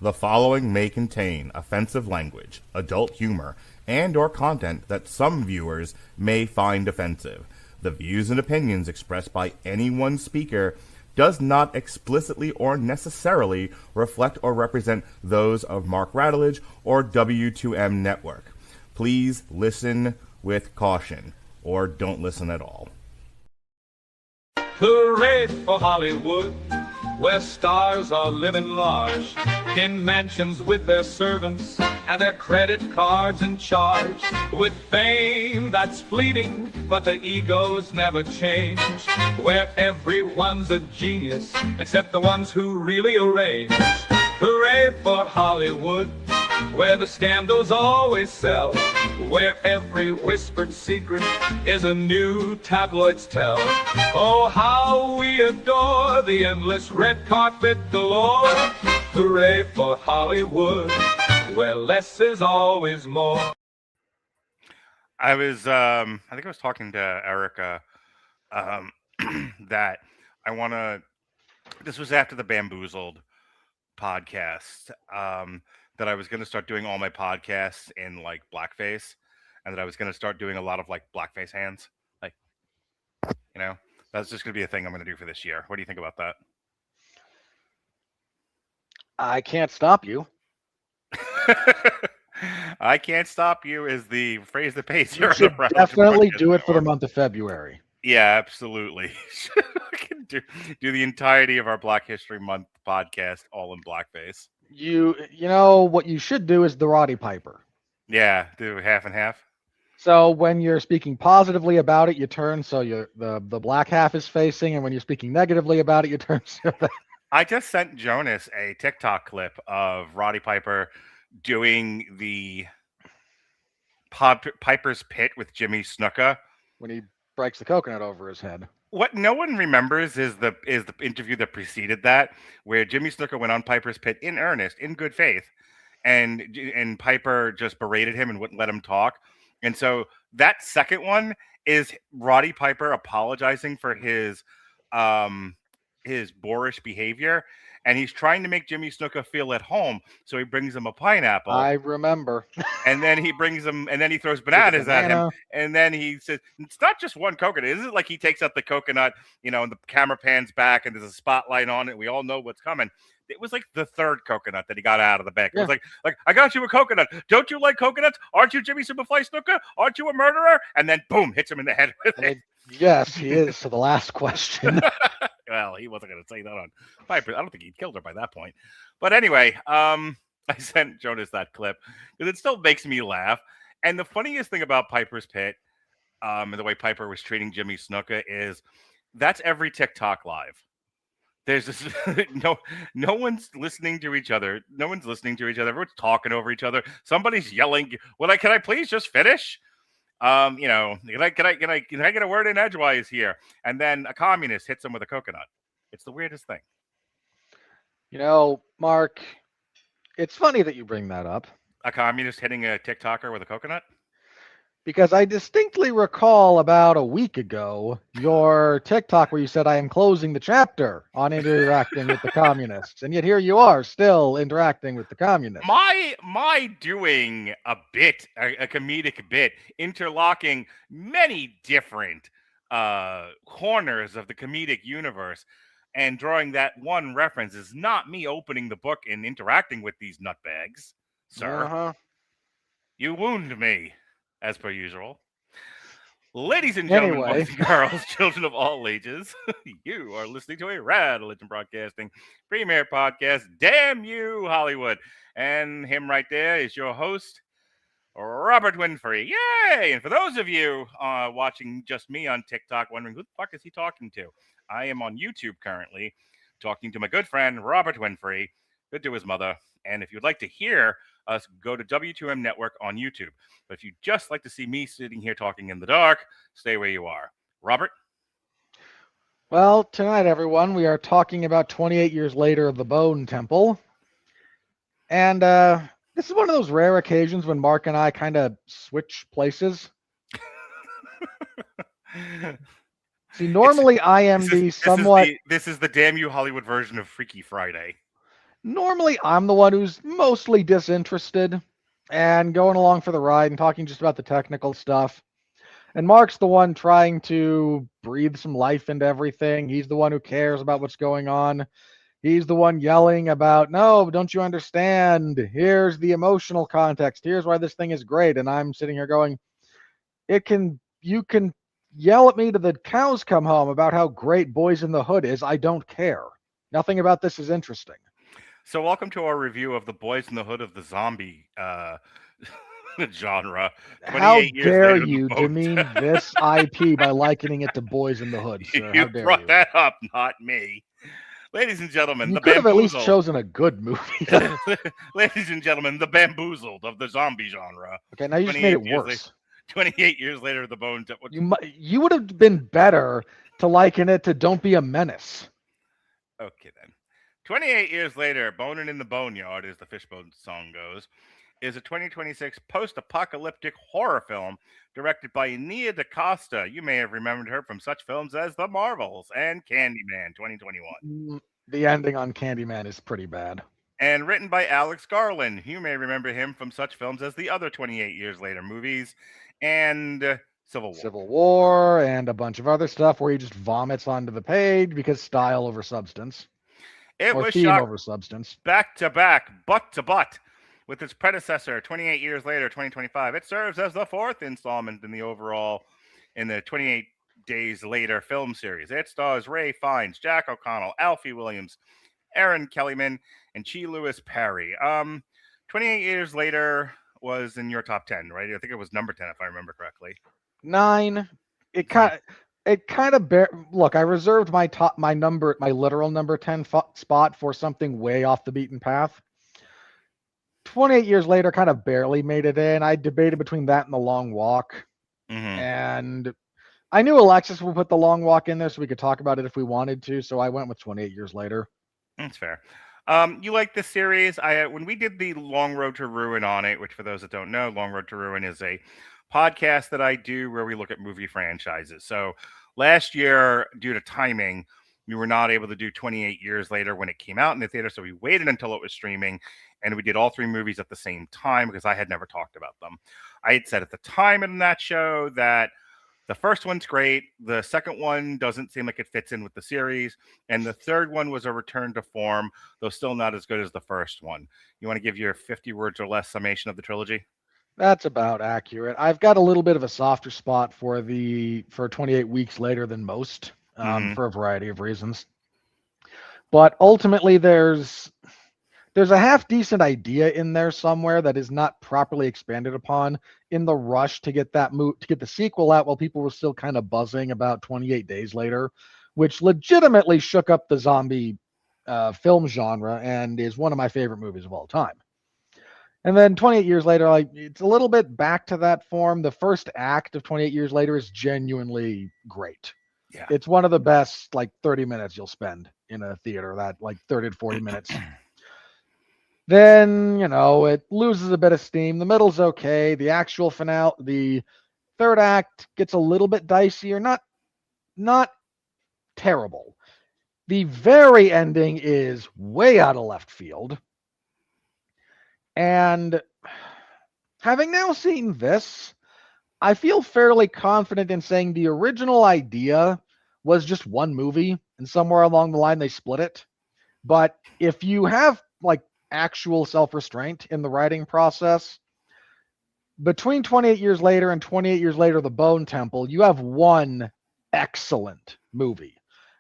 The following may contain offensive language, adult humor, and or content that some viewers may find offensive. The views and opinions expressed by any one speaker does not explicitly or necessarily reflect or represent those of Mark Radulich or W2M Network. Please listen with caution, or don't listen at all. Hooray for Hollywood, where stars are living large, in mansions with their servants and their credit cards in charge, with fame that's fleeting, but the egos never change, where everyone's a genius, except the ones who really arrange. Hooray for Hollywood, where the scandals always sell, where every whispered secret is a new tabloid's tell. Oh, how we adore the endless red carpet galore. Hooray for Hollywood, where less is always more. I think I was talking to Erica that this was after the Bamboozled podcast, that I was going to start doing all my podcasts in like blackface, and that I was going to start doing a lot of like blackface hands. Like, that's just going to be a thing I'm going to do for this year. What do you think about that? I can't stop you. I can't stop you is the phrase that pays. You should definitely do it for the month of February. Yeah, absolutely. I can do the entirety of our Black History Month podcast all in blackface. You know what you should do is the Roddy Piper. Yeah, do half and half. So when you're speaking positively about it, you turn so the black half is facing, and when you're speaking negatively about it, you turn so that. I just sent Jonas a TikTok clip of Roddy Piper doing the Piper's Pit with Jimmy Snuka When he breaks the coconut over his head. What no one remembers is the interview that preceded that, where Jimmy Snuka went on Piper's Pit in earnest, in good faith, and Piper just berated him and wouldn't let him talk. And so that second one is Roddy Piper apologizing for his boorish behavior, and he's trying to make Jimmy Snuka feel at home, so he brings him a pineapple. I remember. And then he brings him, and then he throws bananas at him, and then he says, "It's not just one coconut." Isn't it like he takes out the coconut, and the camera pans back, and there's a spotlight on it. We all know what's coming. It was like the third coconut that he got out of the bag. It was like I got you a coconut. Don't you like coconuts? Aren't you Jimmy Superfly Snuka? Aren't you a murderer? And then boom, hits him in the head with it. Yes, he is. So the last question. Well, he wasn't going to say that on Piper. I don't think he'd killed her by that point. But anyway, I sent Jonas that clip because it still makes me laugh. And the funniest thing about Piper's Pit, and the way Piper was treating Jimmy Snuka, is that's every TikTok live. There's this no one's listening to each other. No one's listening to each other. Everyone's talking over each other. Somebody's yelling. Can I please just finish? Can I get a word in edgewise here? And then a communist hits him with a coconut. It's the weirdest thing. Mark, it's funny that you bring that up. A communist hitting a TikToker with a coconut? Because I distinctly recall about a week ago your TikTok where you said, "I am closing the chapter on interacting with the communists," and yet here you are still interacting with the communists. My doing a bit, a comedic bit, interlocking many different corners of the comedic universe, and drawing that one reference is not me opening the book and interacting with these nutbags, sir. Uh-huh. You wound me. As per usual. Ladies and gentlemen, boys and girls, children of all ages, you are listening to a Radulich Broadcasting premier podcast, Damn You, Hollywood. And him right there is your host, Robert Winfrey. Yay! And for those of you watching just me on TikTok, wondering who the fuck is he talking to, I am on YouTube currently, talking to my good friend, Robert Winfrey, good to his mother. And if you'd like to hear us, go to W2M Network on YouTube. But if you just like to see me sitting here talking in the dark, stay where you are. Robert? Well, tonight, everyone, we are talking about 28 years later of the Bone Temple. And this is one of those rare occasions when Mark and I kind of switch places. See, normally I am this is the Damn You Hollywood version of Freaky Friday. Normally, I'm the one who's mostly disinterested and going along for the ride and talking just about the technical stuff. And Mark's the one trying to breathe some life into everything. He's the one who cares about what's going on. He's the one yelling about, no, don't you understand? Here's the emotional context. Here's why this thing is great. And I'm sitting here going, you can yell at me to the cows come home about how great Boys in the Hood is. I don't care. Nothing about this is interesting. So, welcome to our review of the Boys in the Hood of the zombie genre. How 28 years dare later, you the Bone demean this IP by likening it to Boys in the Hood, sir? You How dare brought you? that up, not me. Ladies and gentlemen, You the could have at least Bamboozled. chosen a good movie. Ladies and gentlemen, the Bamboozled of the zombie genre. Okay, now you just made it worse. 28 years later, the Bone Temple. You would have been better to liken it to Don't Be a Menace. Okay, then. 28 years later, Bonin' in the Boneyard, as the Fishbone song goes, is a 2026 post-apocalyptic horror film directed by Nia DaCosta. You may have remembered her from such films as The Marvels and Candyman 2021. The ending on Candyman is pretty bad. And written by Alex Garland. You may remember him from such films as the other 28 years later movies and Civil War. Civil War and a bunch of other stuff where he just vomits onto the page because style over substance. It was theme shot over substance. back to back, butt to butt, with its predecessor 28 years later, 2025. It serves as the fourth installment in the 28 days later film series. It stars Ralph Fiennes, Jack O'Connell, Alfie Williams, Erin Kellyman, and Chi Lewis-Parry. 28 years later was in your top 10, right? I think it was number 10 if I remember correctly. 9. It kind of look, I reserved my literal number 10 spot for something way off the beaten path. 28 years later kind of barely made it in. I debated between that and The Long Walk. And I knew Alexis would put The Long Walk in there so we could talk about it if we wanted to, so I went with 28 years later. That's fair. You like this series? When we did the Long Road to Ruin on it, which for those that don't know, Long Road to Ruin is a podcast that I do where we look at movie franchises. So last year, due to timing, we were not able to do 28 years later when it came out in the theater. So we waited until it was streaming, and we did all three movies at the same time because I had never talked about them. I had said at the time in that show that the first one's great. The second one doesn't seem like it fits in with the series. And the third one was a return to form, though still not as good as the first one. You want to give your 50 words or less summation of the trilogy? That's about accurate. I've got a little bit of a softer spot for 28 weeks later than most, for a variety of reasons. But ultimately, there's a half decent idea in there somewhere that is not properly expanded upon in the rush to get to get the sequel out while people were still kind of buzzing about 28 Days Later, which legitimately shook up the zombie film genre and is one of my favorite movies of all time. And then 28 years later, it's a little bit back to that form. The first act of 28 years later is genuinely great. Yeah. It's one of the best 30 minutes you'll spend in a theater, that 30 to 40 minutes. Then, it loses a bit of steam. The middle's okay. The actual finale, the third act gets a little bit dicey, or not terrible. The very ending is way out of left field. And having now seen this, I feel fairly confident in saying the original idea was just one movie, and somewhere along the line they split it. But if you have actual self-restraint in the writing process, between 28 years later and 28 years later, The Bone Temple, you have one excellent movie.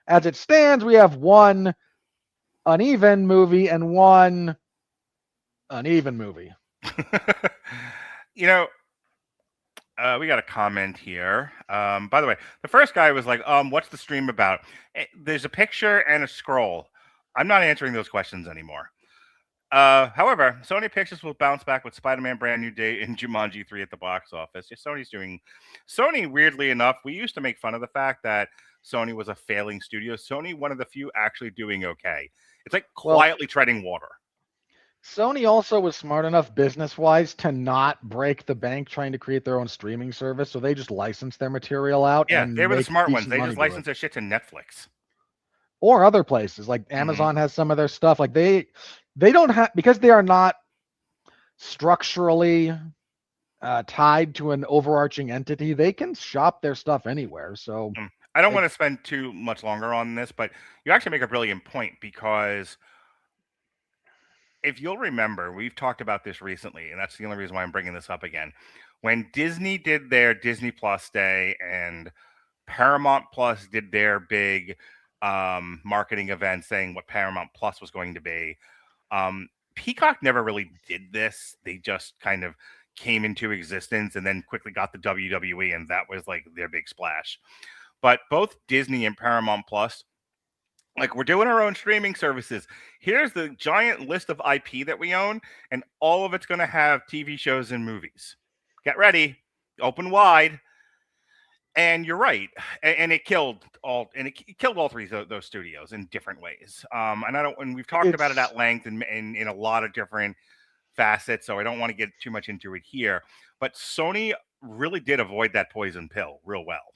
As it stands, we have one uneven movie and one uneven movie. We got a comment here. By the way, the first guy was like, what's the stream about? There's a picture and a scroll. I'm not answering those questions anymore. However, Sony Pictures will bounce back with Spider-Man Brand New Day and Jumanji 3 at the box office. Yeah, Sony, weirdly enough, we used to make fun of the fact that Sony was a failing studio. Sony, one of the few actually doing okay. It's like quietly treading water. Sony also was smart enough business-wise to not break the bank trying to create their own streaming service, so they just licensed their material out. Yeah, and they were the smart ones. They money just licensed their shit to Netflix. or other places like Amazon has some of their stuff. Like they don't have, because they are not structurally tied to an overarching entity, they can shop their stuff anywhere. So I don't want to spend too much longer on this, but you actually make a brilliant point, because if you'll remember, we've talked about this recently, and that's the only reason why I'm bringing this up again. When Disney did their Disney Plus Day and Paramount Plus did their big marketing event saying what Paramount Plus was going to be, Peacock never really did this. They just kind of came into existence and then quickly got the WWE, and that was like their big splash. But both Disney and Paramount Plus, like, we're doing our own streaming services. Here's the giant list of IP that we own, and all of it's going to have TV shows and movies. Get ready, open wide. And you're right, and it killed all three of those studios in different ways. And we've talked about it at length in a lot of different facets, so I don't want to get too much into it here. But Sony really did avoid that poison pill real well.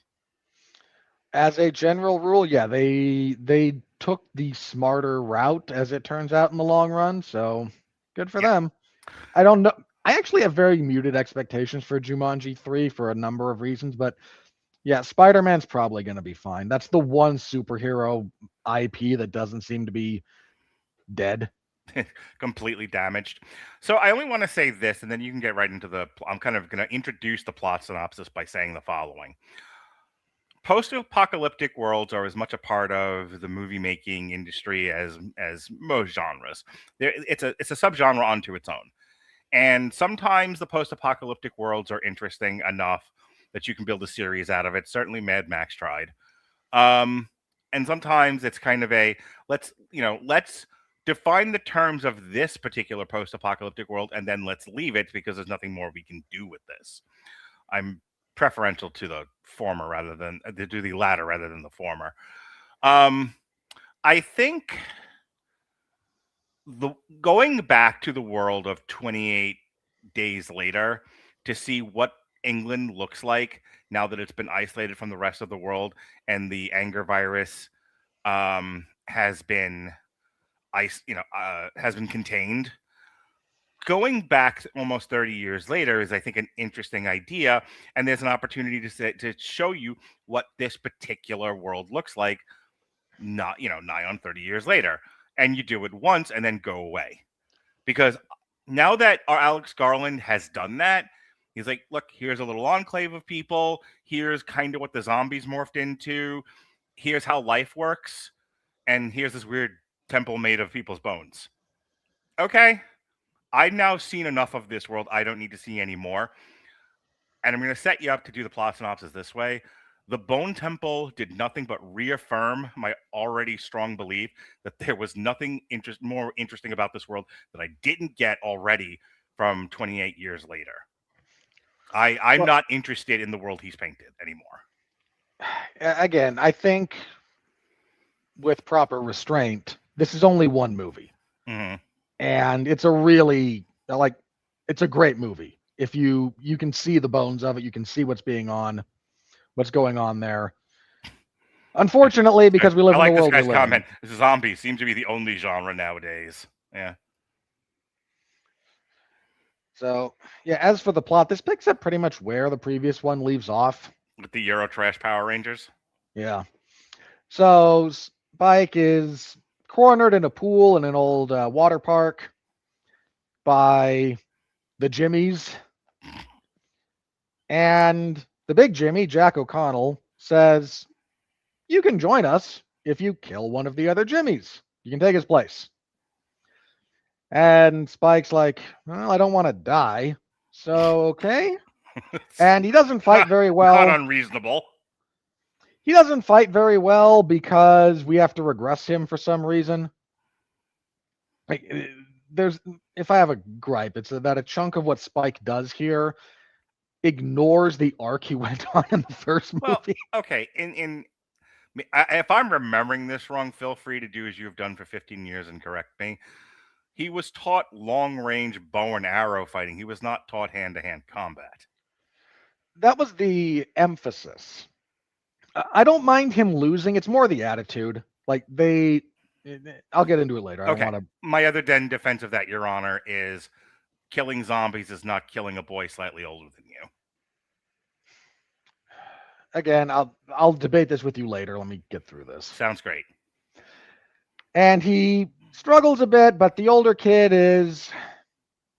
As a general rule, yeah, they took the smarter route, as it turns out, in the long run. So good for them. I don't know. I actually have very muted expectations for Jumanji 3 for a number of reasons, but yeah, Spider-Man's probably going to be fine. That's the one superhero IP that doesn't seem to be dead. Completely damaged. So I only want to say this, and then you can get right into I'm kind of going to introduce the plot synopsis by saying the following. Post-apocalyptic worlds are as much a part of the movie-making industry as most genres. It's a subgenre unto its own. And sometimes the post-apocalyptic worlds are interesting enough that you can build a series out of it. Certainly Mad Max tried. And sometimes it's kind of let's define the terms of this particular post-apocalyptic world, and then let's leave it because there's nothing more we can do with this. I'm preferential to the former rather than to the latter rather than the former. I think going back to the world of 28 days later to see what England looks like now that it's been isolated from the rest of the world and the anger virus has been contained. Going back almost 30 years later is, I think, an interesting idea, and there's an opportunity to show you what this particular world looks like, nigh on 30 years later, and you do it once and then go away. Because now that our Alex Garland has done that, he's like, look, here's a little enclave of people. Here's kind of what the zombies morphed into. Here's how life works. And here's this weird temple made of people's bones. Okay. I've now seen enough of this world. I don't need to see any more. And I'm going to set you up to do the plot synopsis this way. The Bone Temple did nothing but reaffirm my already strong belief that there was nothing more interesting about this world that I didn't get already from 28 years later. I'm not interested in the world he's painted anymore. Again, I think with proper restraint, this is only one movie. Mm-hmm. And it's a really, it's a great movie. If you can see the bones of it, you can see what's going on there. Unfortunately, because we live in the world we live in. I like this guy's comment. Zombies seem to be the only genre nowadays. Yeah. So, yeah, as for the plot, this picks up pretty much where the previous one leaves off. With the Eurotrash Power Rangers? Yeah. So, Spike is cornered in a pool in an old water park by the Jimmies. And the big Jimmy, Jack O'Connell, says, you can join us if you kill one of the other Jimmies. You can take his place. And Spike's like, well, I don't want to die. So, okay. And he doesn't fight very well. Not unreasonable. He doesn't fight very well because we have to regress him for some reason. If I have a gripe, it's that a chunk of what Spike does here ignores the arc he went on in the first movie. Well, okay, if I'm remembering this wrong, feel free to do as you've done for 15 years and correct me. He was taught long-range bow and arrow fighting. He was not taught hand-to-hand combat. That was the emphasis. I don't mind him losing. It's more the attitude. Like I'll get into it later. I don't want to. My other defense of that, Your Honor, is killing zombies is not killing a boy slightly older than you. Again, I'll debate this with you later. Let me get through this. Sounds great. And he struggles a bit, but the older kid is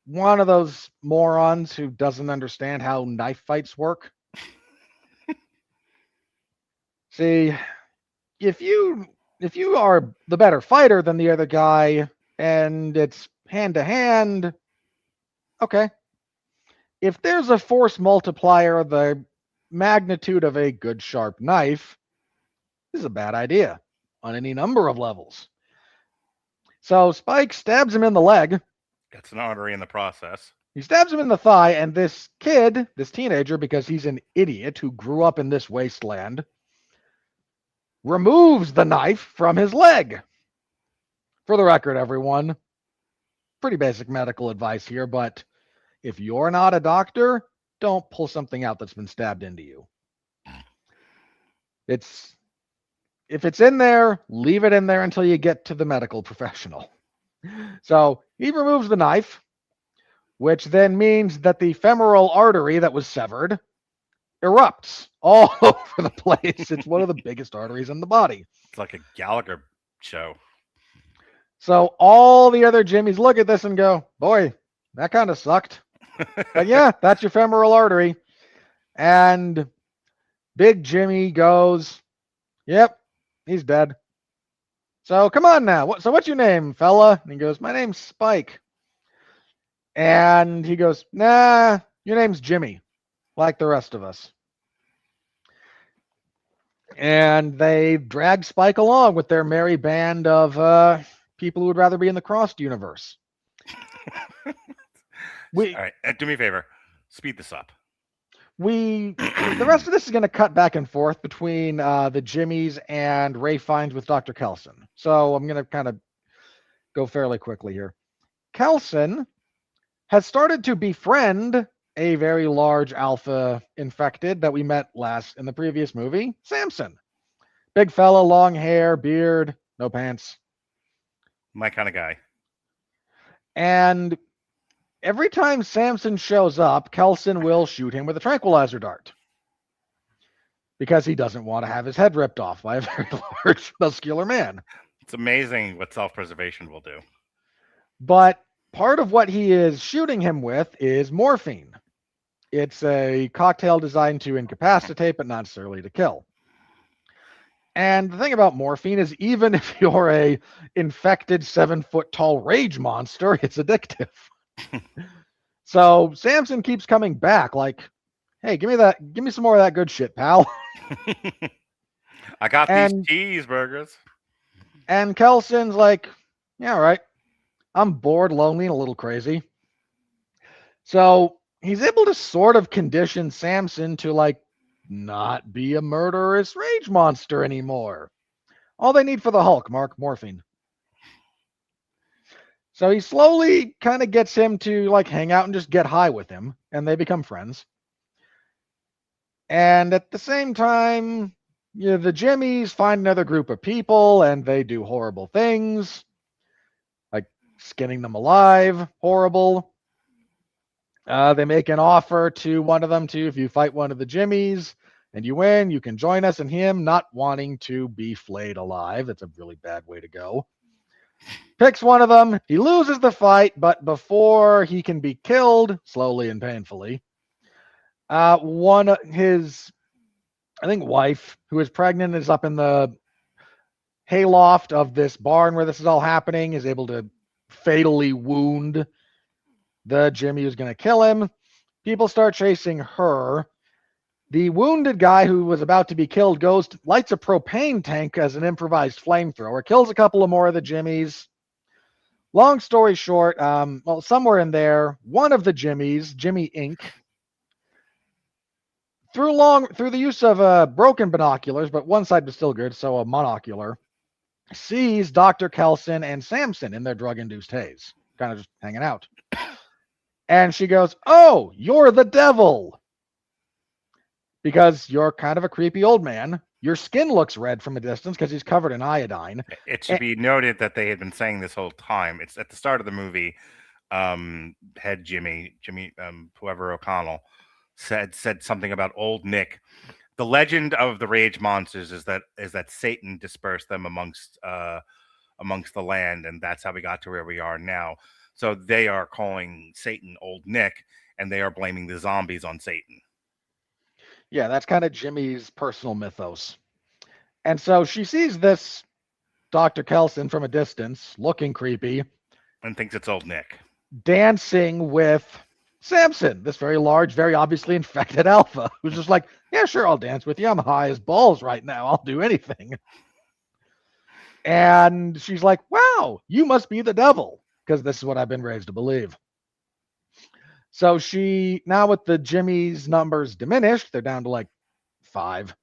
one of those morons who doesn't understand how knife fights work. See, if you are the better fighter than the other guy and it's hand to hand, okay. If there's a force multiplier of the magnitude of a good sharp knife, this is a bad idea on any number of levels. So Spike stabs him in the leg. Gets an artery in the process. He stabs him in the thigh, and this kid, this teenager, because he's an idiot who grew up in this wasteland, removes the knife from his leg. For the record, everyone, pretty basic medical advice here, but if you're not a doctor, don't pull something out that's been stabbed into you. If it's in there, leave it in there until you get to the medical professional. So he removes the knife, which then means that the femoral artery that was severed erupts all over the place. It's one of the biggest arteries in the body. It's like a Gallagher show. So all the other Jimmies look at this and go, boy, that kind of sucked. But yeah, that's your femoral artery. And Big Jimmy goes, yep, he's dead. So come on now. What's your name, fella? And he goes, my name's Spike. And he goes, nah, your name's Jimmy, like the rest of us. And they drag Spike along with their merry band of people who would rather be in the Crossed universe. All right, do me a favor. Speed this up. The rest of this is going to cut back and forth between the Jimmies and Ralph Fiennes with Dr. Kelson. So I'm going to kind of go fairly quickly here. Kelson has started to befriend a very large alpha infected that we met last in the previous movie, Samson. Big fella, long hair, beard, no pants. My kind of guy. And every time Samson shows up, Kelson will shoot him with a tranquilizer dart because he doesn't want to have his head ripped off by a very large, muscular man. It's amazing what self-preservation will do. But part of what he is shooting him with is morphine. It's a cocktail designed to incapacitate, but not necessarily to kill. And the thing about morphine is even if you're a infected 7-foot-tall rage monster, it's addictive. So Samson keeps coming back like, hey, give me some more of that good shit, pal. I got these cheeseburgers. And Kelson's like, yeah, all right. I'm bored, lonely, and a little crazy. So he's able to sort of condition Samson to like not be a murderous rage monster anymore. All they need for the Hulk, morphine. So he slowly kind of gets him to like hang out and just get high with him, and they become friends. And at the same time, the Jimmies find another group of people, and they do horrible things, like skinning them alive, horrible. They make an offer to one of them to, if you fight one of the Jimmies and you win, you can join us, and him not wanting to be flayed alive. That's a really bad way to go. Picks one of them. He loses the fight, but before he can be killed, slowly and painfully, his wife, who is pregnant, is up in the hayloft of this barn where this is all happening, is able to fatally wound the Jimmy who's going to kill him. People start chasing her. The wounded guy who was about to be killed lights a propane tank as an improvised flamethrower, kills a couple of more of the Jimmies. Long story short, somewhere in there, one of the Jimmies, Jimmy Inc., through the use of broken binoculars, but one side was still good, so a monocular, sees Dr. Kelson and Samson in their drug-induced haze, kind of just hanging out. And she goes, oh, you're the devil. Because you're kind of a creepy old man Your skin looks red from a distance because he's covered in iodine. It should be noted that they had been saying this whole time. It's at the start of the movie. Head Jimmy, whoever O'Connell said something about old Nick. The legend of the rage monsters is that Satan dispersed them amongst the land, and that's how we got to where we are now. So they are calling Satan Old Nick, and they are blaming the zombies on Satan. Yeah, that's kind of Jimmy's personal mythos. And so she sees this Dr. Kelson from a distance, looking creepy, and thinks it's Old Nick, dancing with Samson, this very large, very obviously infected alpha, who's just like, yeah, sure, I'll dance with you. I'm high as balls right now. I'll do anything. And she's like, wow, you must be the devil, because this is what I've been raised to believe. So she, now with the Jimmy's numbers diminished, they're down to like 5.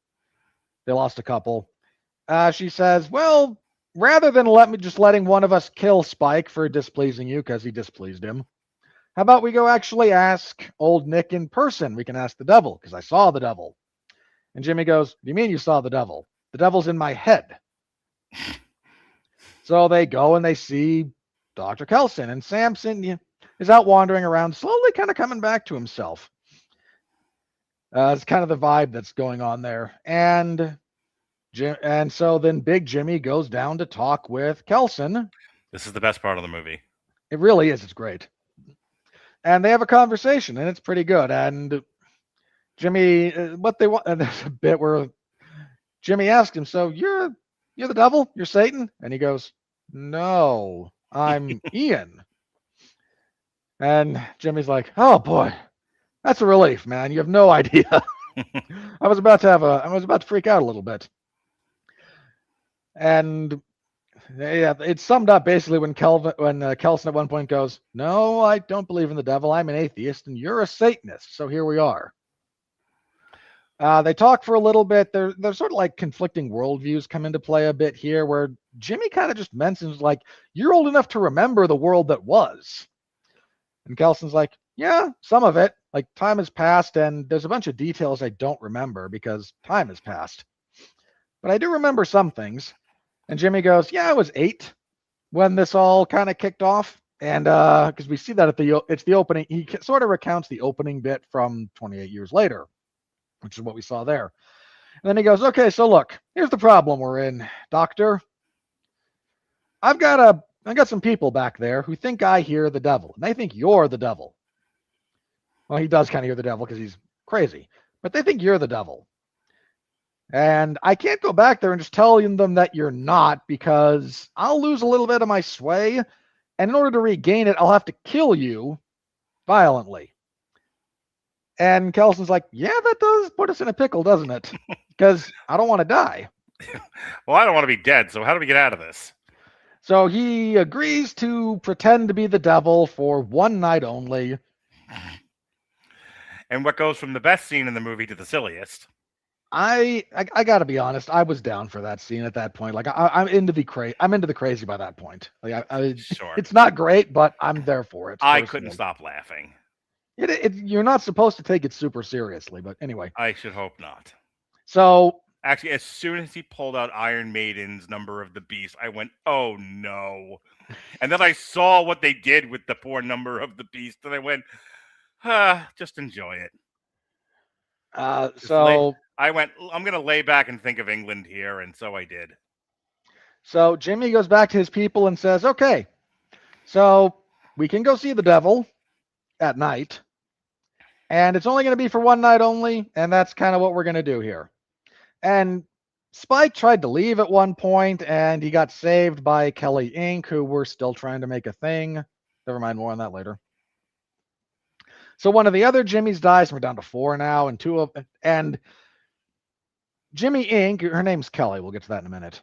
They lost a couple. She says, well, rather than letting one of us kill Spike for displeasing you, because he displeased him, how about we go actually ask old Nick in person? We can ask the devil, because I saw the devil. And Jimmy goes, what do you mean you saw the devil? The devil's in my head. So they go and they see Dr. Kelson, and Samson is out wandering around, slowly kind of coming back to himself. It's kind of the vibe that's going on there. And so then Big Jimmy goes down to talk with Kelson. This is the best part of the movie. It really is. It's great. And they have a conversation, and it's pretty good. And Jimmy, what they want, and there's a bit where Jimmy asks him, so you're the devil? You're Satan? And he goes, no, I'm Ian. And Jimmy's like, oh boy, that's a relief, man. You have no idea. I was about to freak out a little bit. And yeah, it's summed up basically when Kelson at one point goes, no, I don't believe in the devil. I'm an atheist, and you're a Satanist. So here we are. They talk for a little bit. There's sort of like conflicting worldviews come into play a bit here, where Jimmy kind of just mentions like, you're old enough to remember the world that was. And Kelson's like, yeah, some of it. Like, time has passed, and there's a bunch of details I don't remember because time has passed. But I do remember some things. And Jimmy goes, yeah, I was 8 when this all kind of kicked off. And because we see that it's the opening. He sort of recounts the opening bit from 28 years later, which is what we saw there. And then he goes, okay, so look, here's the problem we're in, Doctor. I've got some people back there who think I hear the devil, and they think you're the devil. Well, he does kind of hear the devil because he's crazy, but they think you're the devil. And I can't go back there and just tell them that you're not, because I'll lose a little bit of my sway, and in order to regain it, I'll have to kill you violently. And Kelson's like, yeah, that does put us in a pickle, doesn't it? Because I don't want to die. Well, I don't want to be dead, so how do we get out of this? So he agrees to pretend to be the devil for one night only. And what goes from the best scene in the movie to the silliest? I got to be honest, I was down for that scene at that point. Like I'm into the crazy by that point. Like Sure. It's not great, but I'm there for it. I couldn't stop laughing. You're not supposed to take it super seriously, but anyway. I should hope not. So actually, as soon as he pulled out Iron Maiden's Number of the Beast, I went, oh no. And then I saw what they did with the poor Number of the Beast, and I went, just enjoy it. I went, I'm going to lay back and think of England here, and so I did. So Jimmy goes back to his people and says, okay, so we can go see the devil at night, and it's only going to be for one night only, and that's kind of what we're going to do here. And Spike tried to leave at one point, and he got saved by Kelly Inc., who were still trying to make a thing. Never mind, more on that later. So one of the other Jimmys dies, and we're down to 4 now, and Jimmy Inc., her name's Kelly, we'll get to that in a minute.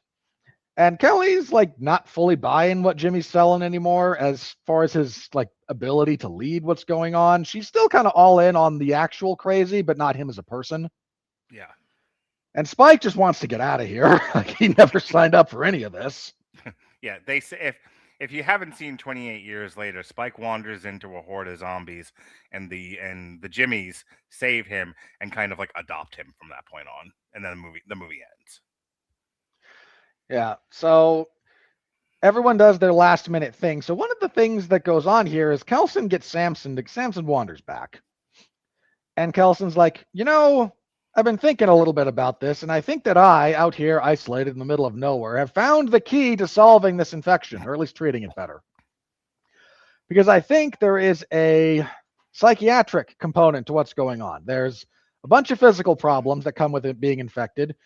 And Kelly's like not fully buying what Jimmy's selling anymore as far as his like ability to lead what's going on. She's still kind of all in on the actual crazy, but not him as a person. Yeah. And Spike just wants to get out of here. Like he never signed up for any of this. Yeah, they say if you haven't seen 28 Years Later, Spike wanders into a horde of zombies, and the Jimmys save him and kind of like adopt him from that point on. and then the movie ends. Yeah. So everyone does their last minute thing. So one of the things that goes on here is Kelson gets Samson. Samson wanders back. And Kelson's like, I've been thinking a little bit about this, and I think that I, out here isolated in the middle of nowhere, have found the key to solving this infection, or at least treating it better. Because I think there is a psychiatric component to what's going on. There's a bunch of physical problems that come with it being infected.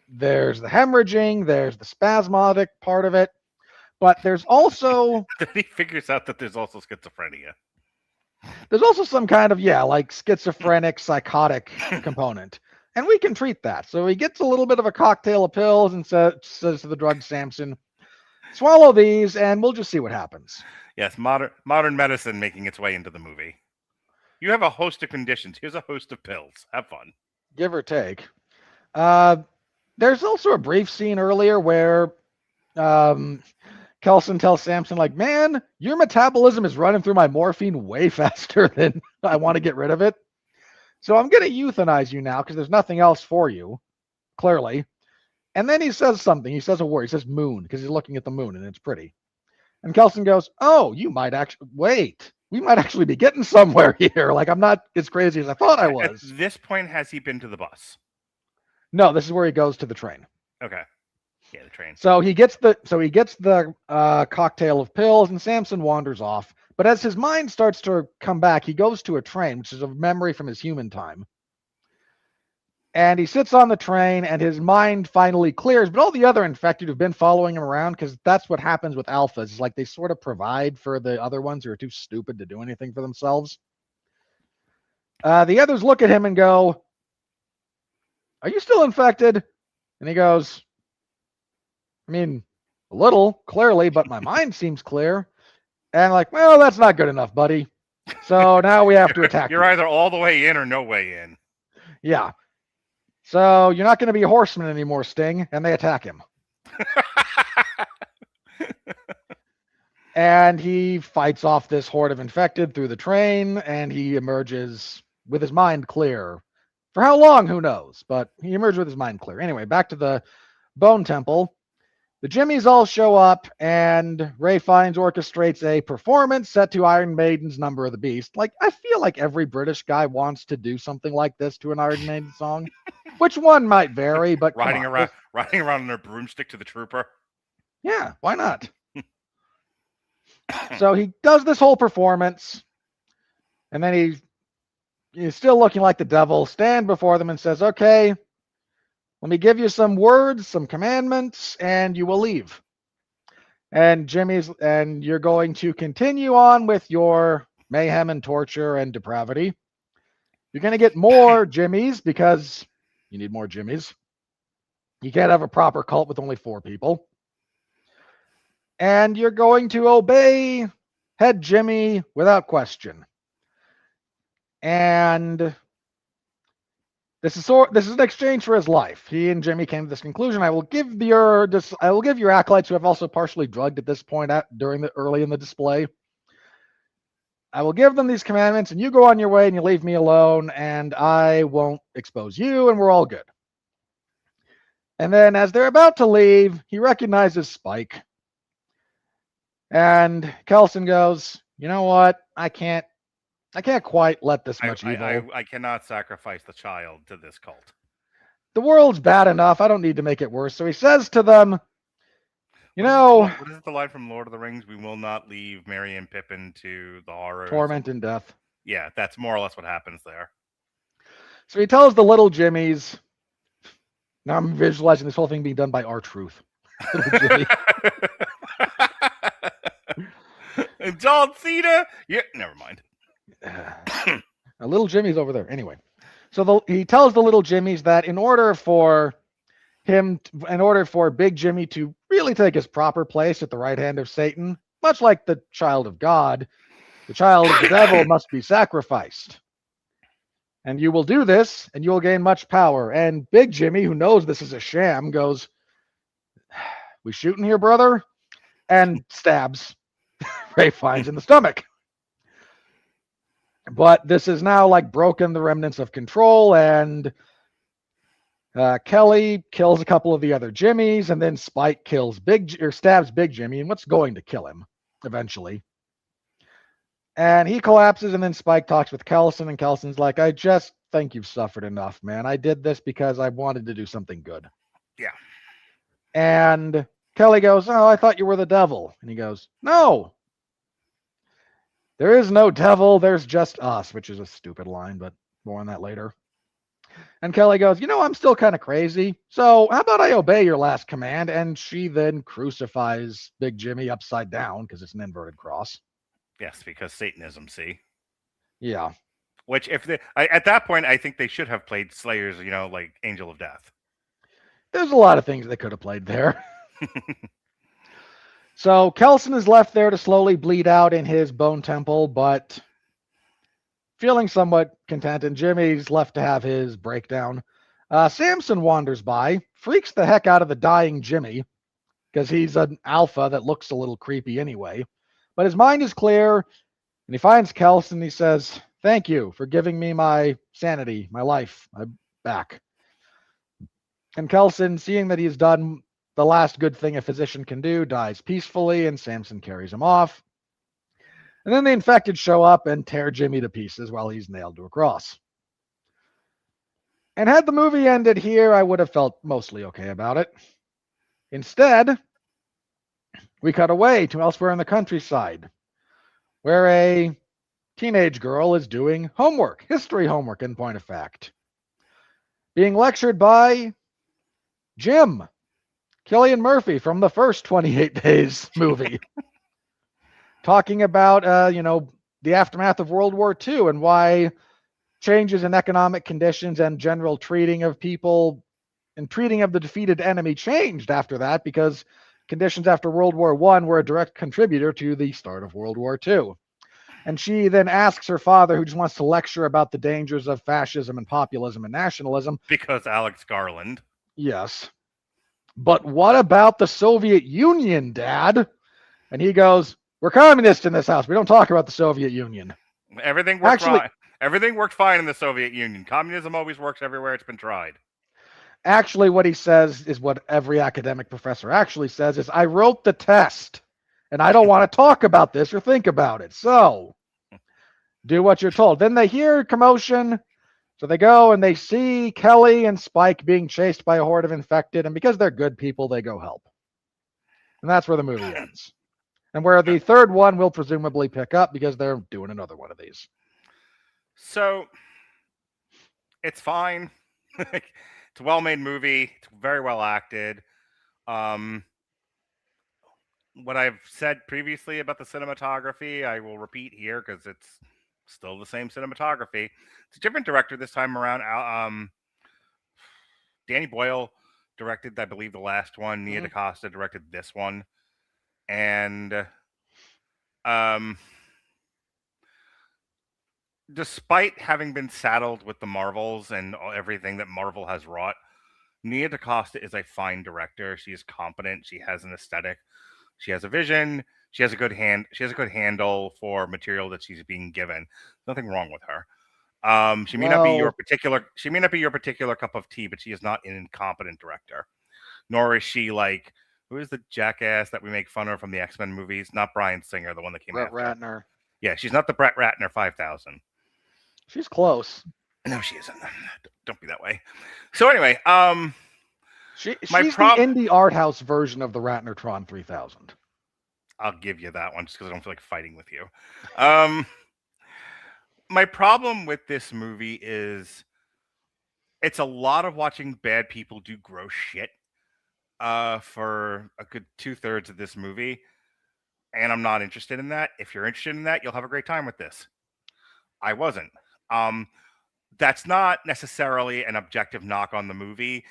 There's the hemorrhaging, there's the spasmodic part of it, but there's also... Then he figures out that there's also schizophrenia. There's also some kind of, like schizophrenic, psychotic component. And we can treat that. So he gets a little bit of a cocktail of pills and says to the drug Samson, swallow these and we'll just see what happens. Yes, modern medicine making its way into the movie. You have a host of conditions. Here's a host of pills. Have fun. Give or take. There's also a brief scene earlier where Kelson tells Samson, like, man, your metabolism is running through my morphine way faster than I want to get rid of it. So I'm going to euthanize you now because there's nothing else for you, clearly. And then he says something. He says a word. He says moon because he's looking at the moon and it's pretty. And Kelson goes, oh, you might actually, wait, we might actually be getting somewhere here. Like, I'm not as crazy as I thought I was. At this point, has he been to the bus? No, this is where he goes to the train. Okay. Yeah, the train. So he gets the cocktail of pills, and Samson wanders off. But as his mind starts to come back, he goes to a train, which is a memory from his human time. And he sits on the train, and his mind finally clears. But all the other infected who've been following him around, because that's what happens with alphas, is like they sort of provide for the other ones who are too stupid to do anything for themselves. The others look at him and go, are you still infected? And he goes, I mean, a little, clearly, but my mind seems clear. And like, well, that's not good enough, buddy. So now we have to attack you. You're either all the way in or no way in. Yeah. So you're not going to be a horseman anymore, Sting. And they attack him. And he fights off this horde of infected through the train, and he emerges with his mind clear. For how long, who knows? But he emerged with his mind clear. Anyway, back to the Bone Temple. The Jimmies all show up, and Ralph Fiennes orchestrates a performance set to Iron Maiden's Number of the Beast. Like, I feel like every British guy wants to do something like this to an Iron Maiden song. Which one might vary, but riding around on a broomstick to the trooper. Yeah, why not? So he does this whole performance, and then he's still looking like the devil, stand before them and says, okay, let me give you some words, some commandments, and you will leave. And you're going to continue on with your mayhem and torture and depravity. You're going to get more Jimmies because you need more Jimmies. You can't have a proper cult with only 4 people. And you're going to obey Head Jimmy without question. And this is an exchange for his life. He and Jimmy came to this conclusion. I will give your acolytes who have also partially drugged at this point early in the display. I will give them these commandments, and you go on your way and you leave me alone, and I won't expose you, and we're all good. And then as they're about to leave, he recognizes Spike. And Kelson goes, you know what? I can't quite let this much evil. I cannot sacrifice the child to this cult. The world's bad enough. I don't need to make it worse. So he says to them, what is the line from Lord of the Rings? We will not leave Merry and Pippin to the horrors. Torment and death. Yeah, that's more or less what happens there. So he tells the little Jimmies. Now I'm visualizing this whole thing being done by R-Truth. And John Cena? Yeah, never mind. Little Jimmy's over there. Anyway, so he tells the little Jimmies that in order for Big Jimmy to really take his proper place at the right hand of Satan, much like the child of God, the child of the devil must be sacrificed. And you will do this, and you will gain much power. And Big Jimmy, who knows this is a sham, goes, we shooting here, brother? And stabs Ralph Fiennes in the stomach. But this is now like broken the remnants of control, and Kelly kills a couple of the other Jimmies, and then Spike stabs Big Jimmy, and what's going to kill him eventually. And he collapses, and then Spike talks with Kelson, and Kelson's like, I just think you've suffered enough, man. I did this because I wanted to do something good. Yeah. And Kelly goes, oh, I thought you were the devil. And he goes, no. There is no devil, there's just us, which is a stupid line, but more on that later. And Kelly goes, I'm still kind of crazy. So how about I obey your last command? And she then crucifies Big Jimmy upside down because it's an inverted cross. Yes, because Satanism, see? Yeah. Which, at that point, I think they should have played Slayer's, like Angel of Death. There's a lot of things they could have played there. So Kelson is left there to slowly bleed out in his bone temple, but feeling somewhat content, and Jimmy's left to have his breakdown. Samson wanders by, freaks the heck out of the dying Jimmy, because he's an alpha that looks a little creepy anyway. But his mind is clear, and he finds Kelson. He says, thank you for giving me my sanity, my life, my back. And Kelson, seeing that he's done the last good thing a physician can do, dies peacefully, and Samson carries him off. And then the infected show up and tear Jimmy to pieces while he's nailed to a cross. And had the movie ended here, I would have felt mostly okay about it. Instead, we cut away to elsewhere in the countryside, where a teenage girl is doing homework, history homework in point of fact, being lectured by Jim, Cillian Murphy from the first 28 Days movie, talking about, the aftermath of World War II and why changes in economic conditions and general treating of people and treating of the defeated enemy changed after that, because conditions after World War I were a direct contributor to the start of World War II. And she then asks her father, who just wants to lecture about the dangers of fascism and populism and nationalism. Because Alex Garland. Yes. But what about the Soviet Union, Dad? And he goes, we're communists in this house. We don't talk about the Soviet Union. Everything worked fine. Everything worked fine in the Soviet Union. Communism always works everywhere it's been tried. Actually, what he says is what every academic professor actually says is, I wrote the test, and I don't want to talk about this or think about it. So, do what you're told. Then they hear commotion, so they go and they see Kelly and Spike being chased by a horde of infected, and because they're good people, they go help. And that's where the movie ends. And where the third one will presumably pick up, because they're doing another one of these. So, it's fine. It's a well-made movie. It's very well acted. What I've said previously about the cinematography, I will repeat here because it's still the same cinematography. It's a different director this time around. Danny Boyle directed, I believe, the last one. Nia DaCosta directed this one. And despite having been saddled with the Marvels and everything that Marvel has wrought, Nia DaCosta is a fine director. She is competent. She has an aesthetic. She has a vision. She has a good handle for material that she's being given. Nothing wrong with her. She may not be your particular cup of tea, but she is not an incompetent director. Nor is she like, who is the jackass that we make fun of from the X-Men movies? Not Bryan Singer, the one that came out. Brett Ratner. Yeah, she's not the Brett Ratner 5000. She's close. No, she isn't. Don't be that way. So anyway, she's the indie art house version of the Ratnertron 3000. I'll give you that one just because I don't feel like fighting with you. My problem with this movie is it's a lot of watching bad people do gross shit for a good 2/3 of this movie, and I'm not interested in that. If you're interested in that, you'll have a great time with this. I wasn't. That's not necessarily an objective knock on the movie.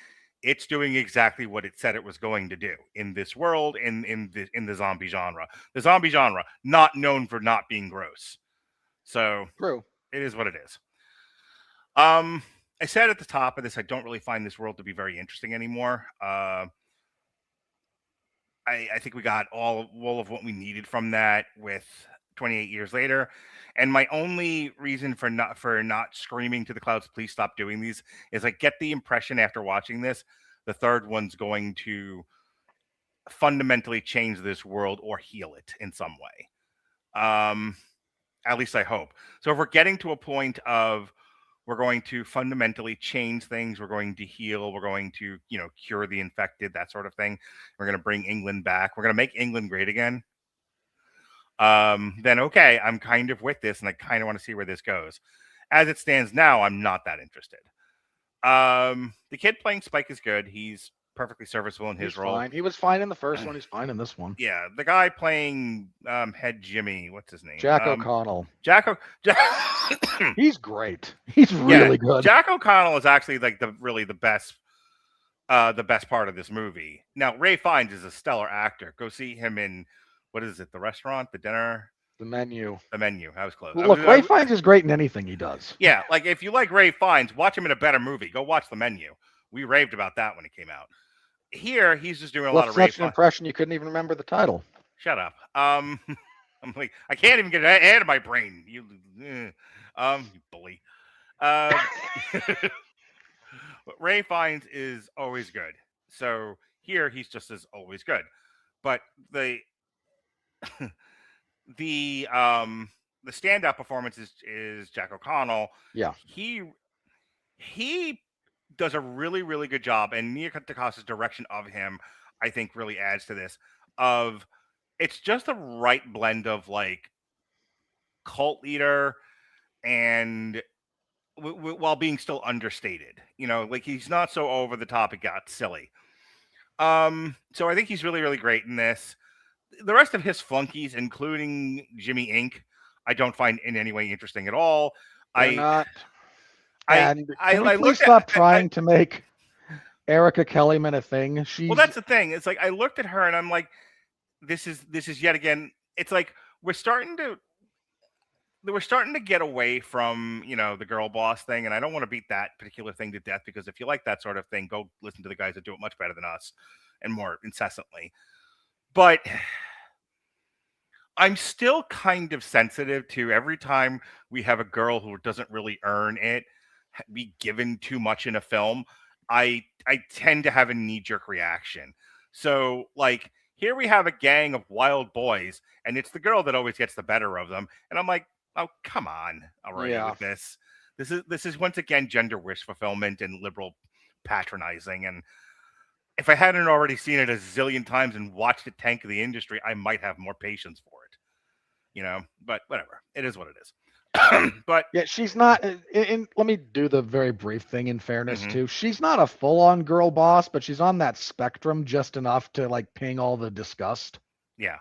It's doing exactly what it said it was going to do in this world, in the zombie genre. The zombie genre, not known for not being gross. So true. It is what it is. I said at the top of this, I don't really find this world to be very interesting anymore. I think we got all of what we needed from that with 28 years later. And my only reason for not screaming to the clouds, please stop doing these, is I get the impression after watching this, the third one's going to fundamentally change this world or heal it in some way. At least I hope. So if we're getting to a point of we're going to fundamentally change things, we're going to heal, we're going to, cure the infected, that sort of thing. We're going to bring England back. We're going to make England great again. Then okay, I'm kind of with this and I kind of want to see where this goes. As it stands now, I'm not that interested. The kid playing Spike is good. He's perfectly serviceable in his role. Fine. He was fine in the first one. He's fine in this one. Yeah, the guy playing Head Jimmy, what's his name? Jack O'Connell. He's great. He's really good. Jack O'Connell is actually like the best part of this movie. Now, Ralph Fiennes is a stellar actor. Go see him in, what is it? The restaurant, the dinner, the menu. The menu. I was close. Look, Ralph Fiennes is great in anything he does. Yeah, like if you like Ralph Fiennes, watch him in a better movie. Go watch The Menu. We raved about that when it came out. Here, he's just doing a lot of Ralph. Such an impression you couldn't even remember the title. Shut up. I'm like, I can't even get it out of my brain. You bully. Ralph Fiennes is always good. So here, he's just as always good. But the standout performance is Jack O'Connell. Yeah, he does a really, really good job, and Nia DaCosta's direction of him, I think, really adds to this. It's just the right blend of like cult leader and while being still understated. Like he's not so over the top it got silly. So I think he's really, really great in this. The rest of his flunkies, including Jimmy Inc., I don't find in any way interesting at all. They're not. And please stop trying to make Erica Kellyman a thing. Well, that's the thing. It's like I looked at her and I'm like, this is yet again. It's like we're starting to get away from the girl boss thing, and I don't want to beat that particular thing to death, because if you like that sort of thing, go listen to the guys that do it much better than us and more incessantly. But I'm still kind of sensitive to every time we have a girl who doesn't really earn it be given too much in a film. I tend to have a knee-jerk reaction. So like here we have a gang of wild boys, and it's the girl that always gets the better of them, and I'm like, oh, come on already with this. This is once again gender wish fulfillment and liberal patronizing. And if I hadn't already seen it a zillion times and watched it tank the industry, I might have more patience for it. But whatever. It is what it is. But yeah, she's not. Let me do the very brief thing in fairness too. She's not a full-on girl boss, but she's on that spectrum just enough to like ping all the disgust. Yeah.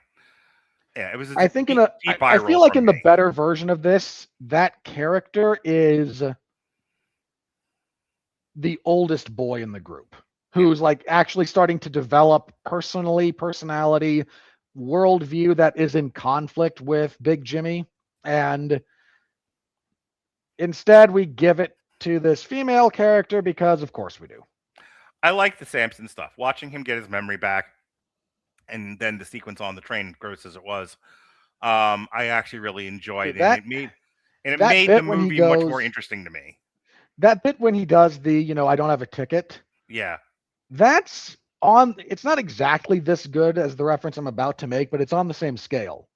Yeah, it was. I think I feel like in the better version of this, that character is the oldest boy in the group, who's like actually starting to develop personality, worldview that is in conflict with Big Jimmy, and instead we give it to this female character because, of course, we do. I like the Samson stuff. Watching him get his memory back, and then the sequence on the train, gross as it was, I actually really enjoyed it. It made the movie much more interesting to me. That bit when he does the, I don't have a ticket. Yeah. It's not exactly this good as the reference I'm about to make, but it's on the same scale.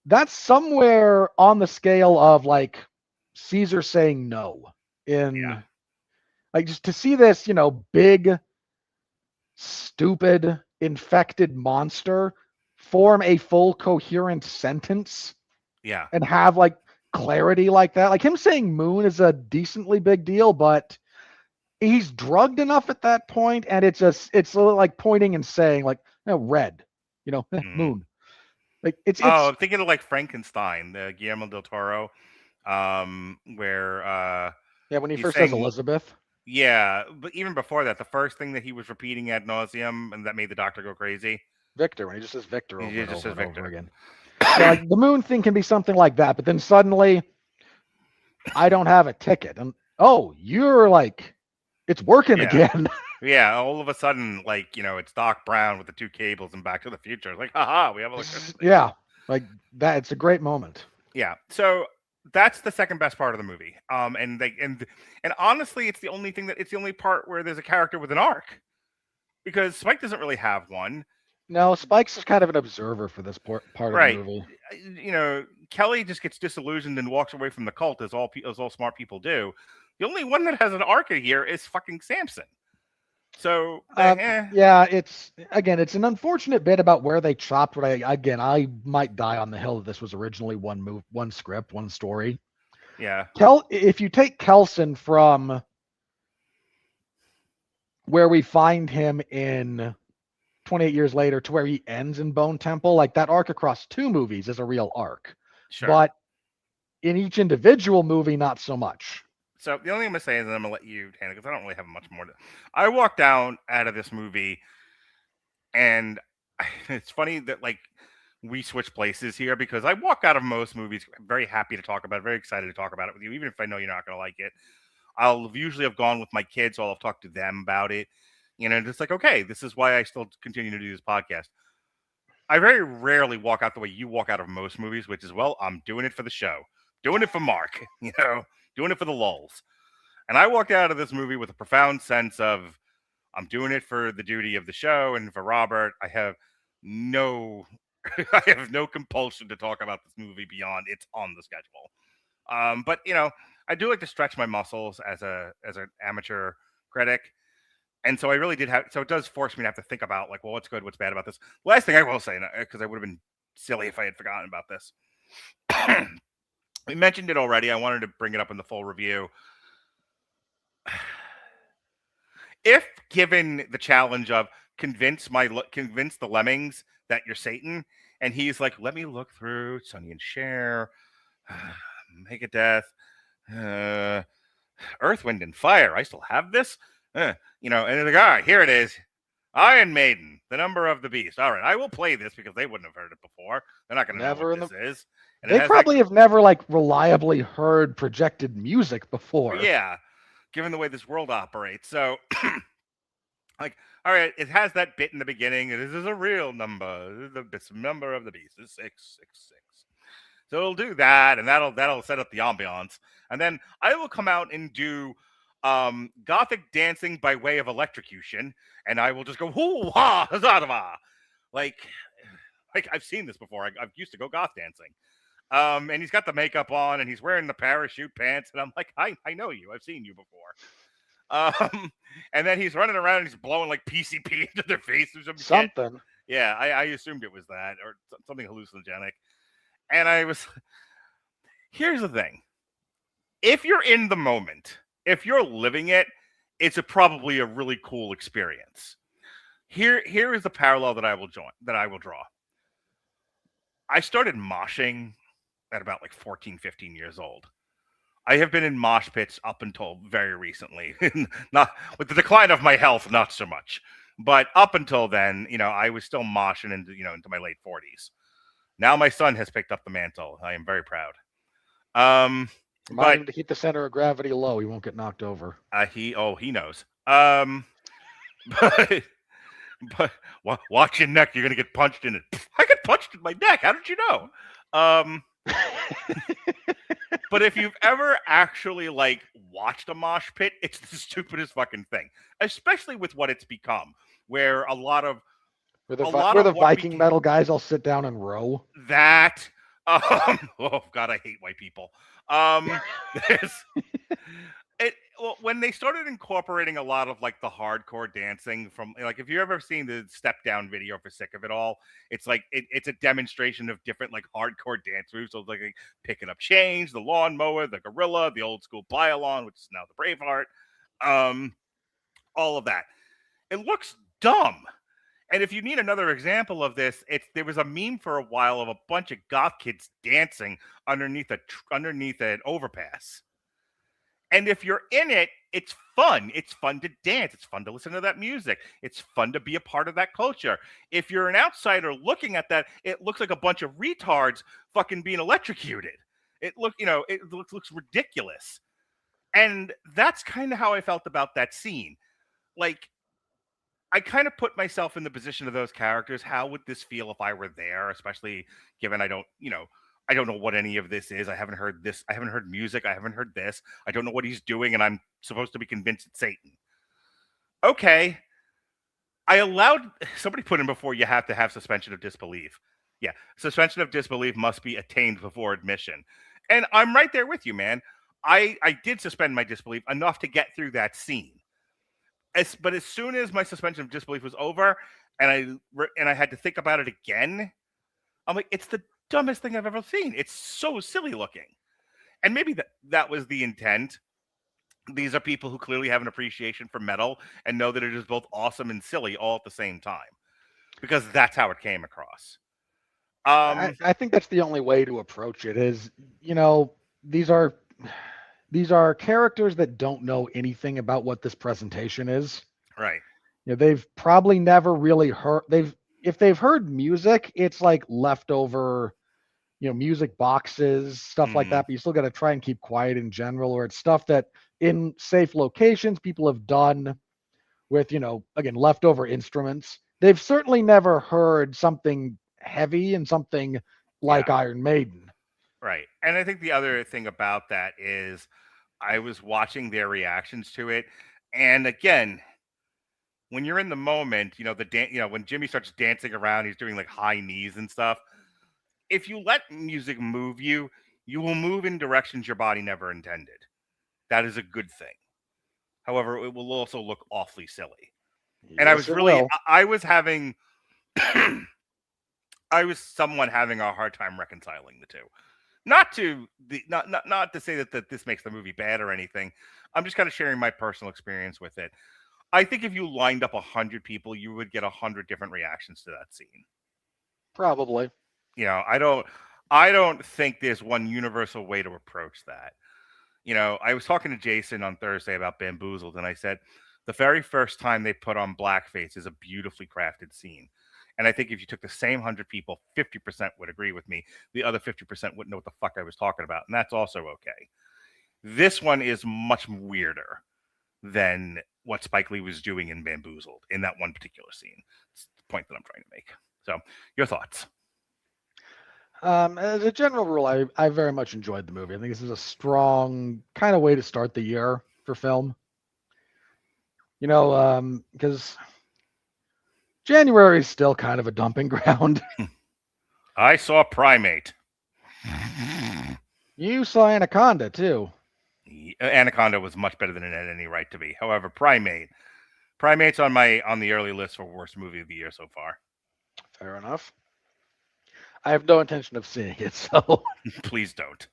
That's somewhere on the scale of like Caesar saying no like just to see this, big, stupid, infected monster form a full coherent sentence and have like clarity like that. Like him saying moon is a decently big deal, but he's drugged enough at that point, and it's like pointing and saying like red, moon. Like it's I'm thinking of like Frankenstein, the Guillermo del Toro, where when he first says Elizabeth. Yeah, but even before that, the first thing that he was repeating ad nauseum, and that made the doctor go crazy. Victor, when he just says Victor over and over again. So, like, the moon thing can be something like that, but then suddenly, I don't have a ticket, and you're like, it's working again. Yeah, all of a sudden, like it's Doc Brown with the two cables and Back to the Future. It's like, haha, we have electricity. Yeah, Like that, it's a great moment. Yeah. So that's the second best part of the movie. And honestly, it's the only part where there's a character with an arc, because Spike doesn't really have one. No, Spike's is kind of an observer for this part of the movie. You know, Kelly just gets disillusioned and walks away from the cult, as all smart people do. The only one that has an arc here is fucking Samson. So yeah, it's an unfortunate bit about where they chopped. But I might die on the hill that this was originally one script, one story. Yeah. If you take Kelson from where we find him in 28 years later to where he ends in Bone Temple, like that arc across 2 movies is a real arc. Sure. But in each individual movie, not so much. So the only thing I'm going to say is that I'm going to let you handle it, because I don't really have much more to... I walked out of this movie, and it's funny that, like, we switch places here, because I walk out of most movies very happy to talk about it, very excited to talk about it with you, even if I know you're not going to like it. I'll usually have gone with my kids, so I'll talk to them about it. You know, just like, okay, this is why I still continue to do this podcast. I very rarely walk out the way you walk out of most movies, which is, well, I'm doing it for the show. Doing it for Mark, you know, doing it for the lulz. And I walked out of this movie with a profound sense of, I'm doing it for the duty of the show and for Robert. I have no compulsion to talk about this movie beyond it's on the schedule. But, you know, I do like to stretch my muscles as an amateur critic. And so I really did so it does force me to have to think about, like, well, what's good, what's bad about this. Last thing I will say, because I would have been silly if I had forgotten about this. We mentioned it already. I wanted to bring it up in the full review. If given the challenge of convince the lemmings that you're Satan, and he's like, let me look through Sonny and Cher, Megadeth, Earth, Wind, and Fire. I still have this. You know, and they're like, all right, here it is. Iron Maiden, The Number of the Beast. All right, I will play this because they wouldn't have heard it before. They're not going to know what this is. And they probably have never, like, reliably heard projected music before. Yeah, given the way this world operates. So, like, all right, it has that bit in the beginning. This is a real number. The number of the beast is 666. So it'll do that, and that'll set up the ambiance. And then I will come out and do gothic dancing by way of electrocution, and I will just go hoo ha hazadava. Like I've seen this before. I've used to go goth dancing. And he's got the makeup on, and he's wearing the parachute pants, and I'm like, I know you. I've seen you before. And then he's running around and he's blowing like PCP into their face or something. Yeah, I assumed it was that or something hallucinogenic. And here's the thing. If you're in the moment, if you're living it, it's probably a really cool experience. Here is the parallel that I will draw. I started moshing at about like 14, 15 years old. I have been in mosh pits up until very recently. Not with the decline of my health, not so much. But up until then, you know, I was still moshing into my late 40s. Now my son has picked up the mantle. I am very proud. Remind him to keep the center of gravity low. He won't get knocked over. He knows. But watch your neck. You're gonna get punched in it. I get punched in my neck. How did you know? But if you've ever actually like watched a mosh pit, it's the stupidest fucking thing. Especially with what it's become, where a lot of the Viking metal guys all sit down and row. That. Oh God, I hate white people. When they started incorporating a lot of like the hardcore dancing from, like, if you've ever seen the step down video for Sick of It All, it's like it's a demonstration of different like hardcore dance moves. So it's like picking up change, the lawnmower, the gorilla, the old school pylon, which is now the Braveheart, all of that. It looks dumb. And if you need another example of this, there was a meme for a while of a bunch of goth kids dancing underneath an overpass. And if you're in it, it's fun. It's fun to dance. It's fun to listen to that music. It's fun to be a part of that culture. If you're an outsider looking at that, it looks like a bunch of retards fucking being electrocuted. It looks ridiculous. And that's kind of how I felt about that scene. Like, I kind of put myself in the position of those characters. How would this feel if I were there, especially given I don't know what any of this is. I haven't heard this. I haven't heard music. I haven't heard this. I don't know what he's doing, and I'm supposed to be convinced it's Satan. Okay. I allowed somebody put in before, you have to have suspension of disbelief. Yeah, suspension of disbelief must be attained before admission. And I'm right there with you, man. I did suspend my disbelief enough to get through that scene. But as soon as my suspension of disbelief was over and I had to think about it again, I'm like, it's the dumbest thing I've ever seen. It's so silly looking. And maybe that was the intent. These are people who clearly have an appreciation for metal and know that it is both awesome and silly all at the same time, because that's how it came across. I think that's the only way to approach it is, these are characters that don't know anything about what this presentation is. Right. They've probably never really heard, if they've heard music, it's like leftover, music boxes, stuff like that, but you still got to try and keep quiet in general, or it's stuff that in safe locations people have done with, again, leftover instruments. They've certainly never heard something heavy and something like Iron Maiden. Right. And I think the other thing about that is I was watching their reactions to it. And again, when you're in the moment, when Jimmy starts dancing around, he's doing like high knees and stuff. If you let music move you, you will move in directions your body never intended. That is a good thing. However, it will also look awfully silly. Yes, and I was I was somewhat having a hard time reconciling the two. Not to say that this makes the movie bad or anything. I'm just kind of sharing my personal experience with it. I think if you lined up 100 people, you would get 100 different reactions to that scene. Probably. I don't think there's one universal way to approach that. I was talking to Jason on Thursday about Bamboozled, and I said the very first time they put on blackface is a beautifully crafted scene. And I think if you took the same 100 people, 50% would agree with me. The other 50% wouldn't know what the fuck I was talking about. And that's also okay. This one is much weirder than what Spike Lee was doing in Bamboozled in that one particular scene. It's the point that I'm trying to make. So, your thoughts? As a general rule, I very much enjoyed the movie. I think this is a strong kind of way to start the year for film. Because January is still kind of a dumping ground. I saw Primate. You saw Anaconda, too. Anaconda was much better than it had any right to be. However, Primate's on the early list for worst movie of the year so far. Fair enough. I have no intention of seeing it, so... Please don't.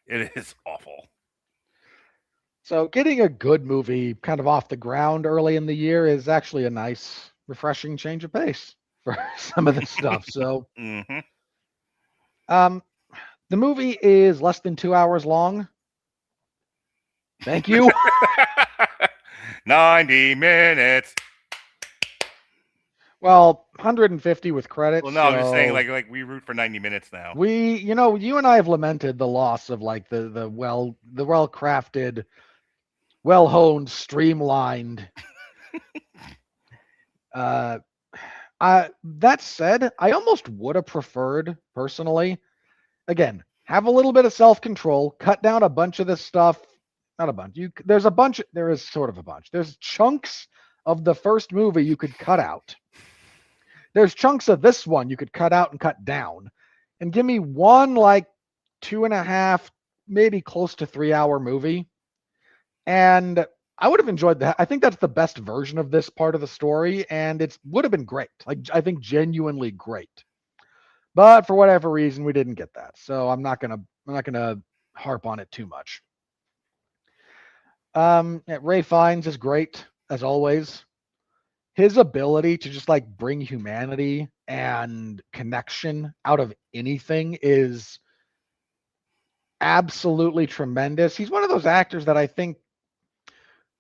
It is awful. So getting a good movie kind of off the ground early in the year is actually a nice, refreshing change of pace for some of this stuff. So the movie is less than 2 hours long. Thank you. 90 minutes. Well, 150 with credits. Well, no, I'm just saying, like we root for 90 minutes now. You and I have lamented the loss of like the well-crafted, well-honed, streamlined. That said, I almost would have preferred, personally, again, have a little bit of self-control, cut down a bunch of this stuff. Not a bunch. There is sort of a bunch. There's chunks of the first movie you could cut out. There's chunks of this one you could cut out and cut down. And give me one like 2.5, maybe close to 3 hour movie. And I would have enjoyed that. I think that's the best version of this part of the story. And it would have been great. Like, I think genuinely great. But for whatever reason, we didn't get that. So I'm not gonna harp on it too much. Ralph Fiennes is great, as always. His ability to just like bring humanity and connection out of anything is absolutely tremendous. He's one of those actors that I think,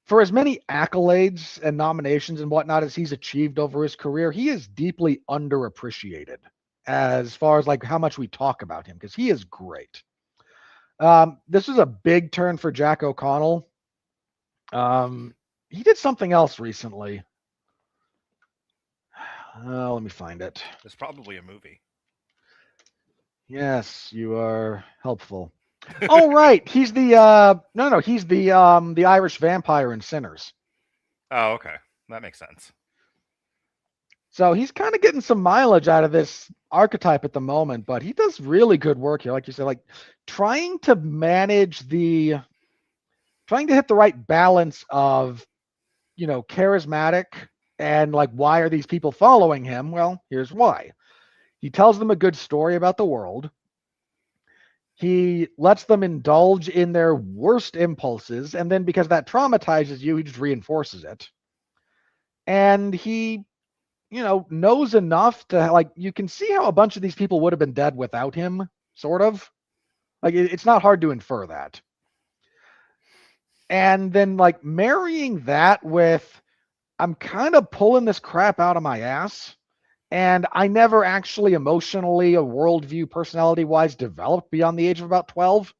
for as many accolades and nominations and whatnot as he's achieved over his career, he is deeply underappreciated as far as like how much we talk about him, because he is great. This was a big turn for Jack O'Connell. He did something else recently. Let me find it. There's probably a movie. Yes, you are helpful. Oh, right. He's the no, he's the Irish vampire in Sinners. Oh, okay. That makes sense. So he's kind of getting some mileage out of this archetype at the moment, but he does really good work here. Like you said, like trying to hit the right balance of, charismatic and like, why are these people following him? Well, here's why. He tells them a good story about the world. He lets them indulge in their worst impulses, and then because that traumatizes you, he just reinforces it. And he, knows enough to, like, you can see how a bunch of these people would have been dead without him, sort of. Like, it's not hard to infer that. And then, like, marrying that with, I'm kind of pulling this crap out of my ass, and I never actually emotionally, a worldview, personality-wise, developed beyond the age of about 12.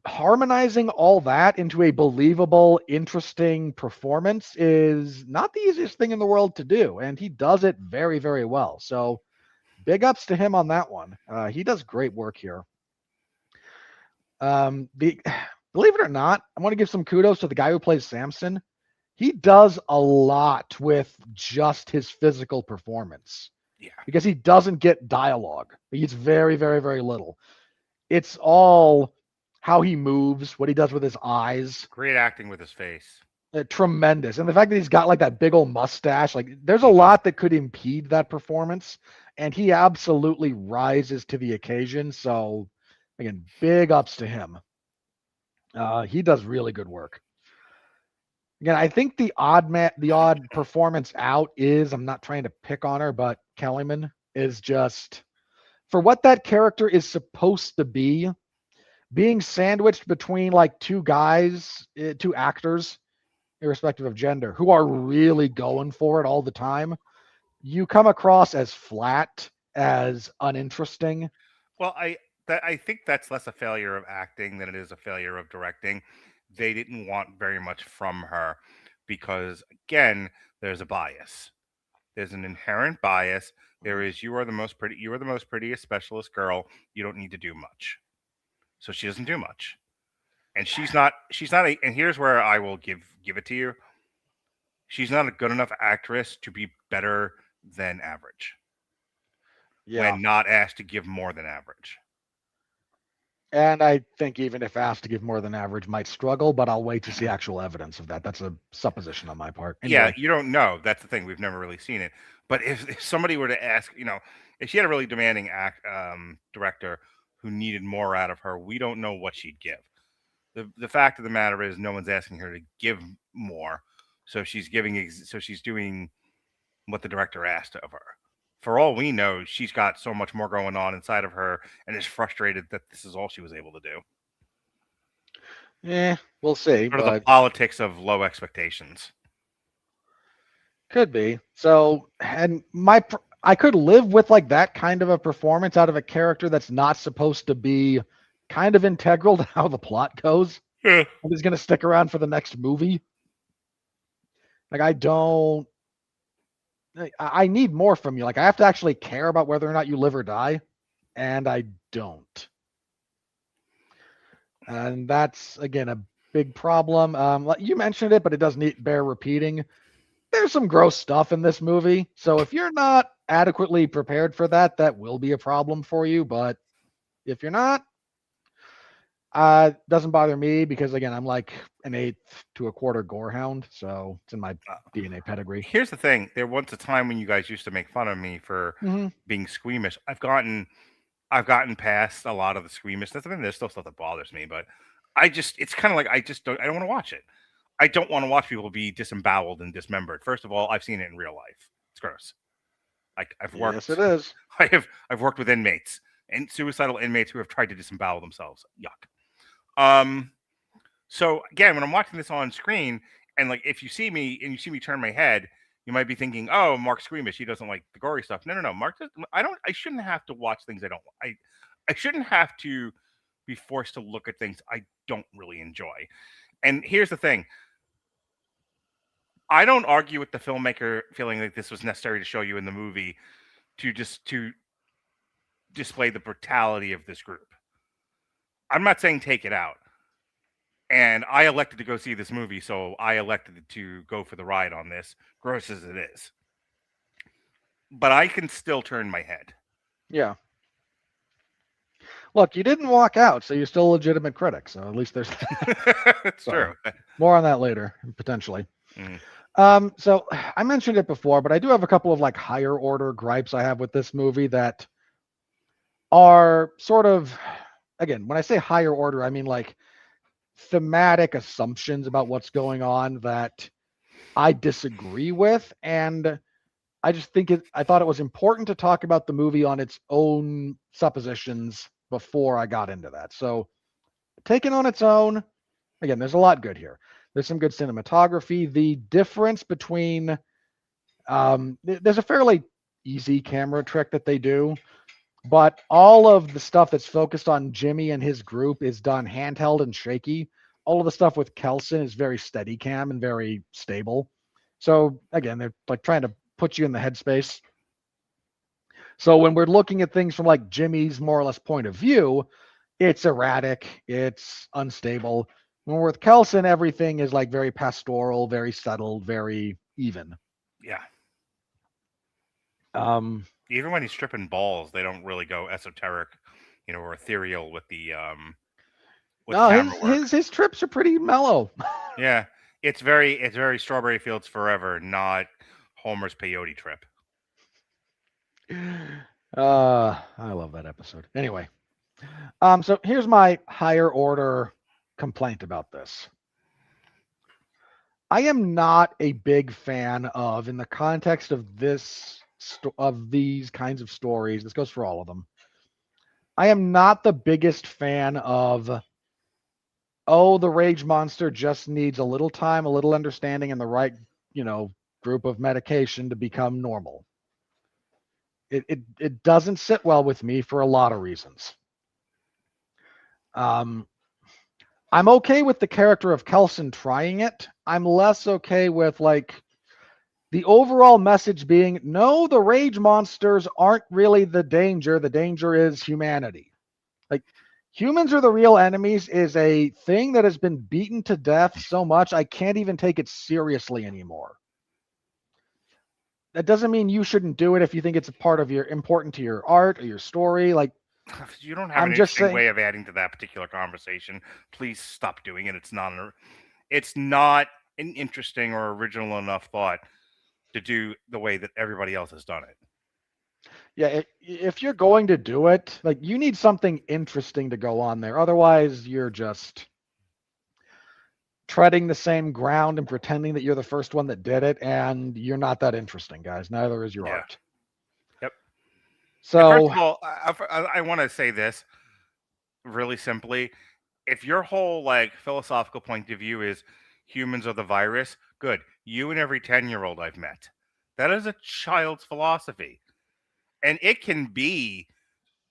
Harmonizing all that into a believable, interesting performance is not the easiest thing in the world to do, and he does it very, very well. So big ups to him on that one. He does great work here. Believe it or not, I want to give some kudos to the guy who plays Samson. He does a lot with just his physical performance. Yeah. Because he doesn't get dialogue. He's very, very, very little. It's all how he moves, what he does with his eyes. Great acting with his face. Tremendous. And the fact that he's got like that big old mustache, like there's a lot that could impede that performance. And he absolutely rises to the occasion. So again, big ups to him. He does really good work. Again, I think the odd performance out is, I'm not trying to pick on her, but Kellyman is just, for what that character is supposed to be, being sandwiched between like two actors, irrespective of gender, who are really going for it all the time, you come across as flat, as uninteresting. Well, I think that's less a failure of acting than it is a failure of directing. They didn't want very much from her because, again, there's a bias. There's an inherent bias. There is, you are the most prettiest specialist girl. You don't need to do much. So she doesn't do much. And she's not and here's where I will give it to you. She's not a good enough actress to be better than average. Yeah. When not asked to give more than average. And I think even if asked to give more than average, might struggle, but I'll wait to see actual evidence of that. That's a supposition on my part. Anyway. Yeah, you don't know. That's the thing. We've never really seen it. But if somebody were to ask, if she had a really demanding director who needed more out of her, we don't know what she'd give. The fact of the matter is, no one's asking her to give more, so she's doing what the director asked of her. For all we know, she's got so much more going on inside of her and is frustrated that this is all she was able to do. Yeah, we'll see. Sort of the politics of low expectations. Could be. So, and I could live with like that kind of a performance out of a character that's not supposed to be kind of integral to how the plot goes. Yeah. And is going to stick around for the next movie. Like, I need more from you. Like, I have to actually care about whether or not you live or die, and I don't. And that's, again, a big problem. You mentioned it, but it does bear repeating. There's some gross stuff in this movie, so if you're not adequately prepared for that, that will be a problem for you. But if you're not, doesn't bother me because, again, I'm like an 1/8 to a quarter gorehound, so it's in my DNA pedigree. Here's the thing: there was a time when you guys used to make fun of me for being squeamish. I've gotten past a lot of the squeamishness. I mean, there's still stuff that bothers me, but it's kind of like I don't want to watch it. I don't want to watch people be disemboweled and dismembered. First of all, I've seen it in real life. It's gross. I've worked. Yes, it is. I've worked with inmates and suicidal inmates who have tried to disembowel themselves. Yuck. So again, when I'm watching this on screen, and like if you see me turn my head, you might be thinking, "Oh, Mark's squeamish. He doesn't like the gory stuff." No. Mark, I shouldn't have to watch things I don't. I shouldn't have to be forced to look at things I don't really enjoy. And here's the thing: I don't argue with the filmmaker feeling like this was necessary to show you in the movie to display the brutality of this group. I'm not saying take it out. And I elected to go see this movie, so I elected to go for the ride on this, gross as it is. But I can still turn my head. Yeah. Look, you didn't walk out, so you're still a legitimate critic. So at least there's It's true. More on that later, potentially. So I mentioned it before, but I do have a couple of like higher order gripes I have with this movie that are sort of, again, when I say higher order, I mean like thematic assumptions about what's going on that I disagree with. And I just think I thought it was important to talk about the movie on its own suppositions before I got into that. So taken on its own, again, there's a lot good here. There's some good cinematography. The difference between, there's a fairly easy camera trick that they do, but all of the stuff that's focused on Jimmy and his group is done handheld and shaky. All of the stuff with Kelson is very steady cam and very stable. So again, they're like trying to put you in the headspace. So when we're looking at things from like Jimmy's more or less point of view, it's erratic, it's unstable. When we're with Kelson, everything is like very pastoral, very settled, very even. Yeah. Even when he's stripping balls, they don't really go esoteric, or ethereal with the no, his trips are pretty mellow. Yeah, it's very Strawberry Fields Forever, not Homer's peyote trip. I love that episode. Anyway, so here's my higher order complaint about this. I am not a big fan of, in the context of these kinds of stories, this goes for all of them, I am not the biggest fan of, the rage monster just needs a little time, a little understanding, and the right, group of medication to become normal. It doesn't sit well with me for a lot of reasons. I'm okay with the character of Kelson trying it. I'm less okay with like the overall message being, no, the rage monsters aren't really the danger. The danger is humanity. Like humans are the real enemies is a thing that has been beaten to death so much I can't even take it seriously anymore. That doesn't mean you shouldn't do it if you think it's a part of important to your art or your story. Like, you don't have an interesting way of adding to that particular conversation. Please stop doing it. It's not an interesting or original enough thought to do the way that everybody else has done it. Yeah, if you're going to do it, like you need something interesting to go on there. Otherwise, you're just treading the same ground and pretending that you're the first one that did it, and you're not that interesting, guys. Neither is your art. Yep. So, and first of all, I want to say this really simply. If your whole like philosophical point of view is humans are the virus, good. You and every 10-year-old I've met. That is a child's philosophy. And it can be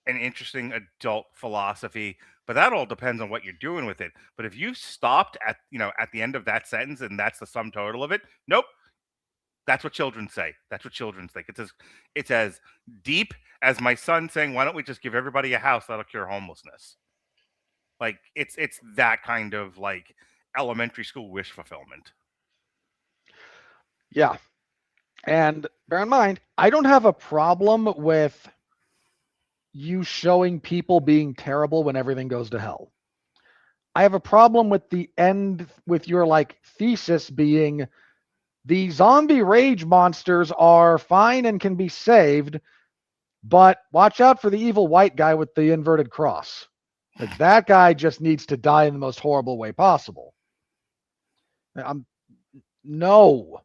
an interesting adult philosophy, but that all depends on what you're doing with it. But if you stopped at the end of that sentence and that's the sum total of it, nope. That's what children say. That's what children think. It's as deep as my son saying, "Why don't we just give everybody a house that'll cure homelessness?" Like it's that kind of like elementary school wish fulfillment. Yeah. And bear in mind, I don't have a problem with you showing people being terrible when everything goes to hell. I have a problem with the end, with your like thesis being the zombie rage monsters are fine and can be saved, but watch out for the evil white guy with the inverted cross. Like that guy just needs to die in the most horrible way possible. No.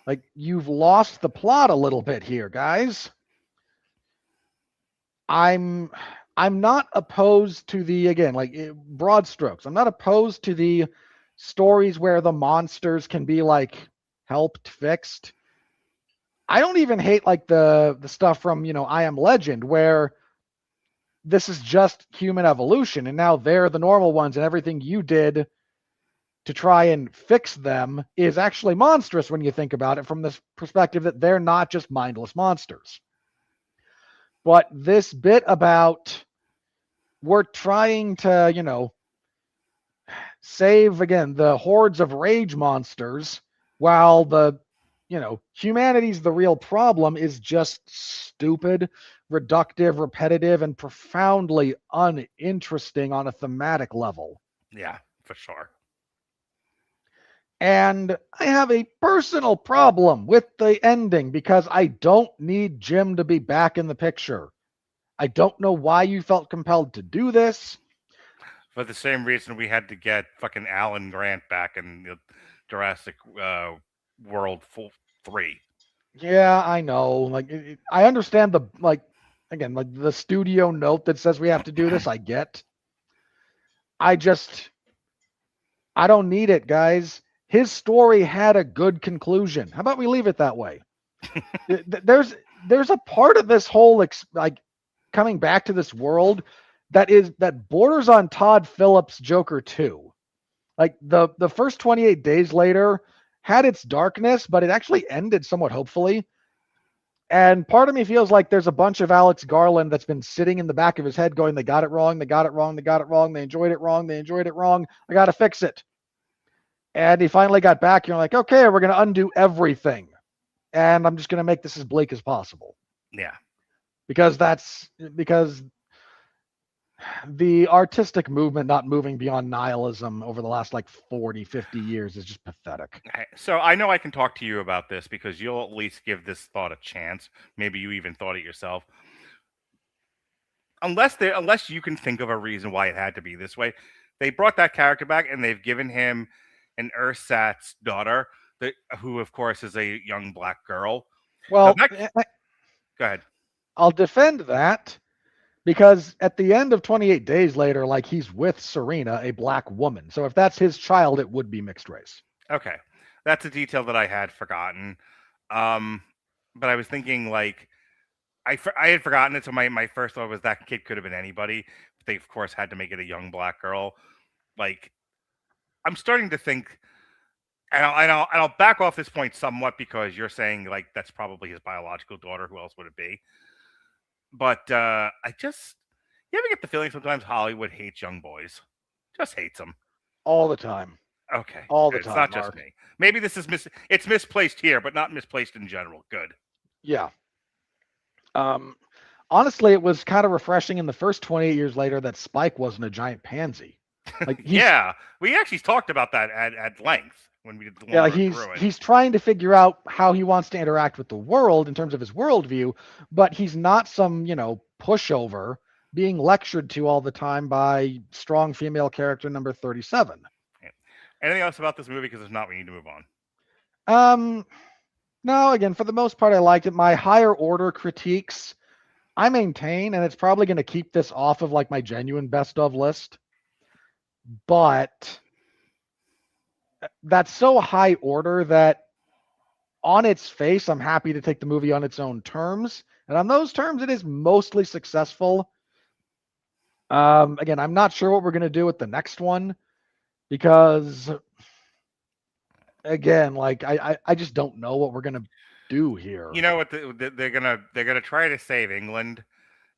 Like you've lost the plot a little bit here, guys. I'm not opposed to the, again, like broad strokes. I'm not opposed to the stories where the monsters can be like helped, fixed. I don't even hate like the stuff from, I Am Legend, where this is just human evolution and now they're the normal ones and everything you did to try and fix them is actually monstrous when you think about it from this perspective that they're not just mindless monsters. But this bit about we're trying to, save, again, the hordes of rage monsters while humanity's the real problem is just stupid, reductive, repetitive, and profoundly uninteresting on a thematic level. Yeah, for sure. And I have a personal problem with the ending because I don't need Jim to be back in the picture. I don't know why you felt compelled to do this. For the same reason we had to get fucking Alan Grant back in Jurassic World 3. Yeah, I know. I understand the studio note that says we have to do this. I get. I don't need it, guys. His story had a good conclusion. How about we leave it that way? There's a part of this whole coming back to this world that borders on Todd Phillips' Joker 2. Like the first 28 days later had its darkness, but it actually ended somewhat hopefully. And part of me feels like there's a bunch of Alex Garland that's been sitting in the back of his head going, they got it wrong, they got it wrong, they got it wrong, they enjoyed it wrong, they enjoyed it wrong, I got to fix it. And he finally got back. You're like, okay, we're going to undo everything. And I'm just going to make this as bleak as possible. Yeah. Because the artistic movement not moving beyond nihilism over the last 40, 50 years is just pathetic. So I know I can talk to you about this because you'll at least give this thought a chance. Maybe you even thought it yourself. Unless you can think of a reason why it had to be this way. They brought that character back and they've given him an ersatz daughter, who of course is a young black girl. Well, go ahead. I'll defend that because at the end of 28 days later, he's with Serena, a black woman. So if that's his child, it would be mixed race. Okay. That's a detail that I had forgotten. But I was thinking I had forgotten it. So my first thought was that kid could have been anybody. But they of course had to make it a young black girl. I'm starting to think, and I'll back off this point somewhat because you're saying that's probably his biological daughter. Who else would it be? But you ever get the feeling sometimes Hollywood hates young boys? Just hates them all the time. Okay, all good. The time. It's not just me. Maybe this is it's misplaced here, but not misplaced in general. Good. Yeah. Honestly, it was kind of refreshing in the first 28 years later that Spike wasn't a giant pansy. Yeah, we actually talked about that at length when we did the one. He's trying to figure out how he wants to interact with the world in terms of his worldview, but he's not some pushover being lectured to all the time by strong female character number 37. Yeah. Anything else about this movie? Because if not, we need to move on. No, again, for the most part, I liked it. My higher order critiques, I maintain, and it's probably going to keep this off of my genuine best of list. But that's so high order that on its face, I'm happy to take the movie on its own terms. And on those terms, it is mostly successful. Again, I'm not sure what we're going to do with the next one because, again, I just don't know what we're going to do here. You know what? They're gonna try to save England,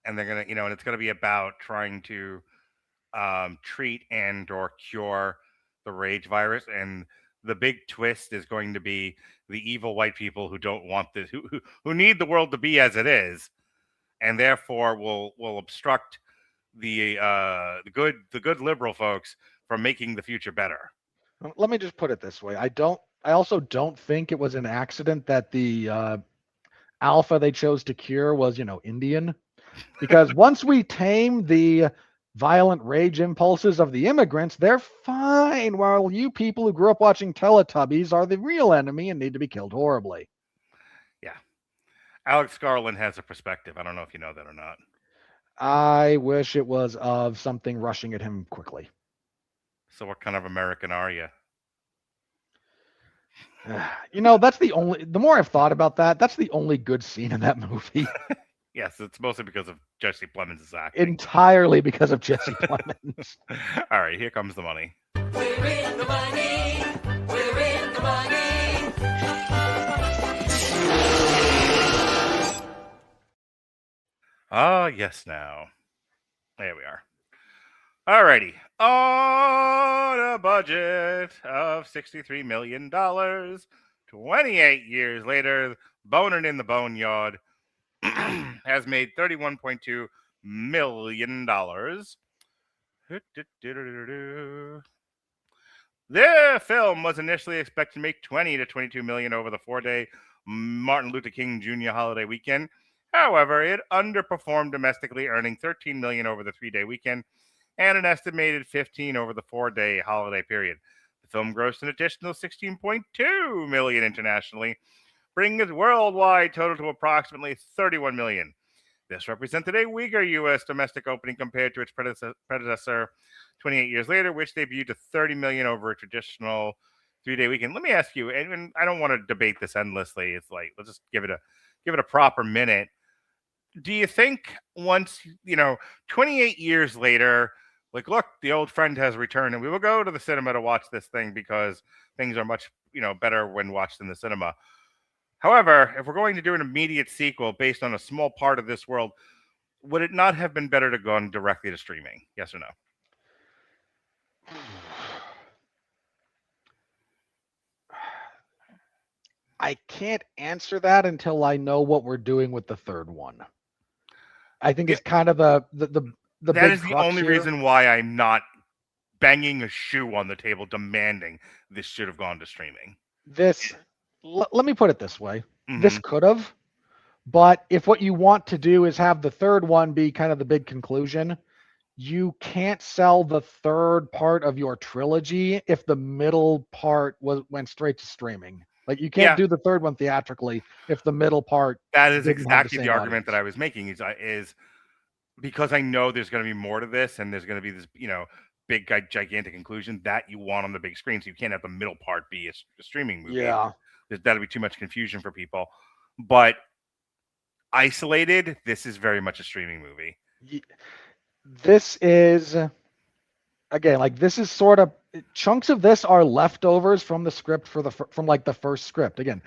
and they're gonna and it's gonna be about trying to treat and or cure the rage virus, and the big twist is going to be the evil white people who don't want this, who need the world to be as it is, and therefore will obstruct the good liberal folks from making the future better. Let me just put it this way: I also don't think it was an accident that the alpha they chose to cure was Indian, because once we tame the violent rage impulses of the immigrants, they're fine, while you people who grew up watching Teletubbies are the real enemy and need to be killed horribly. Yeah. Alex Garland has a perspective. I don't know if you know that or not. I wish it was of something rushing at him quickly. So what kind of American are you? That's the more I've thought about that, that's the only good scene in that movie. Yes, it's mostly because of Jesse Plemons' acting. Entirely because of Jesse Plemons. All right, here comes the money. We're in the money. We're in the money. Ah, yes, now. There we are. Alrighty. On a budget of $63 million, 28 years later, Bonin in the Boneyard has made $31.2 million. The film was initially expected to make 20 to 22 million over the 4-day Martin Luther King Jr. holiday weekend. However, it underperformed domestically, earning 13 million over the 3-day weekend and an estimated 15 over the 4-day holiday period. The film grossed an additional 16.2 million internationally, bringing its worldwide total to approximately 31 million. This represented a weaker U.S. domestic opening compared to its predecessor 28 years later, which debuted to 30 million over a traditional 3-day weekend. Let me ask you, and I don't want to debate this endlessly. It's like, let's just give it a proper minute. Do you think once, 28 years later, like, look, the old friend has returned, and we will go to the cinema to watch this thing because things are much, better when watched in the cinema. However, if we're going to do an immediate sequel based on a small part of this world, would it not have been better to go directly to streaming? Yes or no? I can't answer that until I know what we're doing with the third one. I think it's kind of the that big is the only reason why I'm not banging a shoe on the table demanding this should have gone to streaming. Let me put it this way. Mm-hmm. This could have, but if what you want to do is have the third one be kind of the big conclusion, you can't sell the third part of your trilogy if the middle part went straight to streaming. Like, you can't do the third one theatrically if the middle part. That is exactly the argument that I was making. Is because I know there's going to be more to this, and there's going to be this, big gigantic conclusion that you want on the big screen. So you can't have the middle part be a streaming movie. Yeah, that'll be too much confusion for people. But isolated, this is very much a streaming movie. This is, again, like, this is sort of, chunks of this are leftovers from the script from the first script. Again,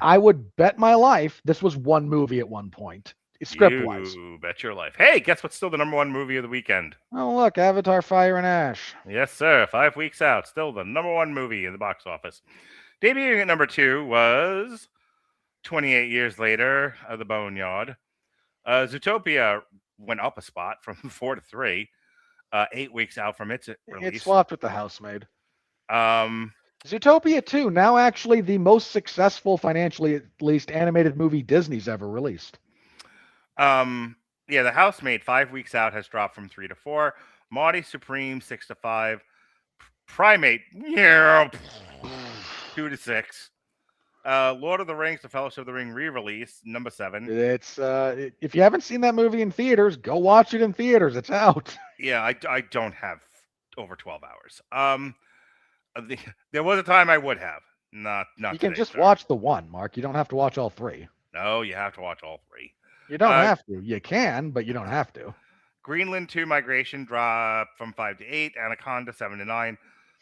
I would bet my life this was one movie at one point, script-wise. You bet your life. Hey, guess what's still the number one movie of the weekend? Oh, look, Avatar: Fire and Ash. Yes, sir. 5 weeks out, still the number one movie in the box office. Debuting at number 2 was 28 years later, The Boneyard. Zootopia went up a spot from 4 to 3. 8 weeks out from its release. It swapped with The Housemaid. Zootopia 2, now actually the most successful, financially at least, animated movie Disney's ever released. The Housemaid, 5 weeks out, has dropped from 3 to 4. Marty Supreme, 6 to 5. Primate, 2 to 6. Lord of the Rings, The Fellowship of the Ring re-release, number 7. It's if you haven't seen that movie in theaters, go watch it in theaters. It's out. Yeah, I don't have over 12 hours. There was a time I would have. Not. You can just watch the one, Mark. You don't have to watch all 3. No, you have to watch all 3. You don't have to. You can, but you don't have to. Greenland 2 Migration dropped from 5 to 8. Anaconda 7 to 9.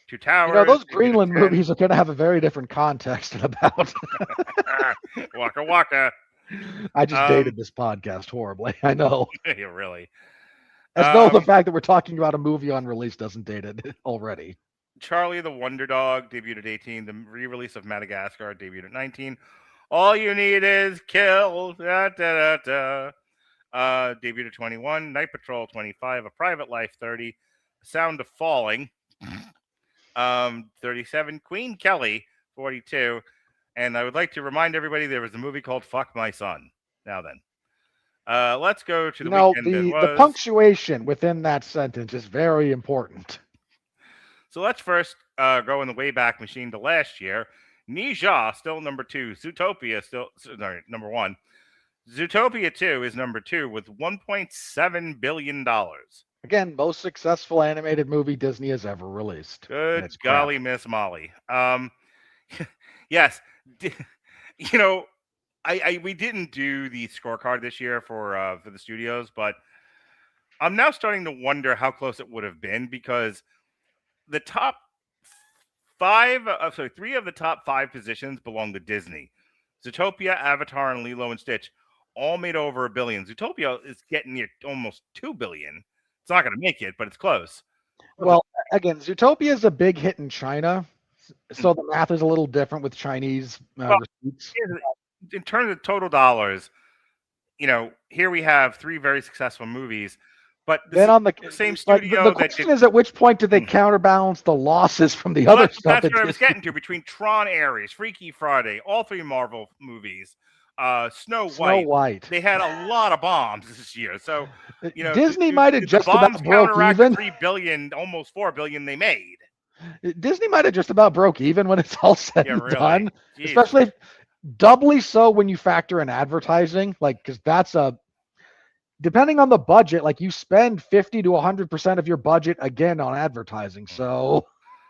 2 Towers. Those Greenland movies are going to have a very different context and about. Waka waka. I just dated this podcast horribly. I know. Yeah, really. As though the fact that we're talking about a movie on release doesn't date it already. Charlie the Wonder Dog debuted at 18. The re-release of Madagascar debuted at 19. All You Need Is Kill. Debuted at 21. Night Patrol 25. A Private Life 30. Sound of Falling 37. Queen Kelly 42. And I would like to remind everybody there was a movie called Fuck My Son. Now then. Let's go to the weekend. The punctuation within that sentence is very important. So let's first go in the Wayback Machine to last year. Nija, still number 2. Zootopia, number 1. Zootopia 2 is number 2 with $1.7 billion. Again, most successful animated movie Disney has ever released. Good golly, Miss Molly. Yes. We didn't do the scorecard this year for the studios, but I'm now starting to wonder how close it would have been, because the top three of the top 5 positions belong to Disney. Zootopia, Avatar, and Lilo and Stitch all made over $1 billion. Zootopia is getting near almost $2 billion. It's not going to make it, but it's close. Well, again, Zootopia is a big hit in China, so the math is a little different with Chinese receipts. In terms of total dollars, here we have 3 very successful movies, but then on the same studio. The question is, at which point did they counterbalance the losses from the other stuff? That's what I was getting to. Between Tron, Ares, Freaky Friday, all 3 Marvel movies, Snow White. They had a lot of bombs this year. So, Disney might have just about broke even. $3 billion, almost $4 billion they made. Disney might have just about broke even when it's all said and done. Jeez. Especially doubly so when you factor in advertising, because that's depending on the budget, you spend 50 to 100% of your budget again on advertising. So, all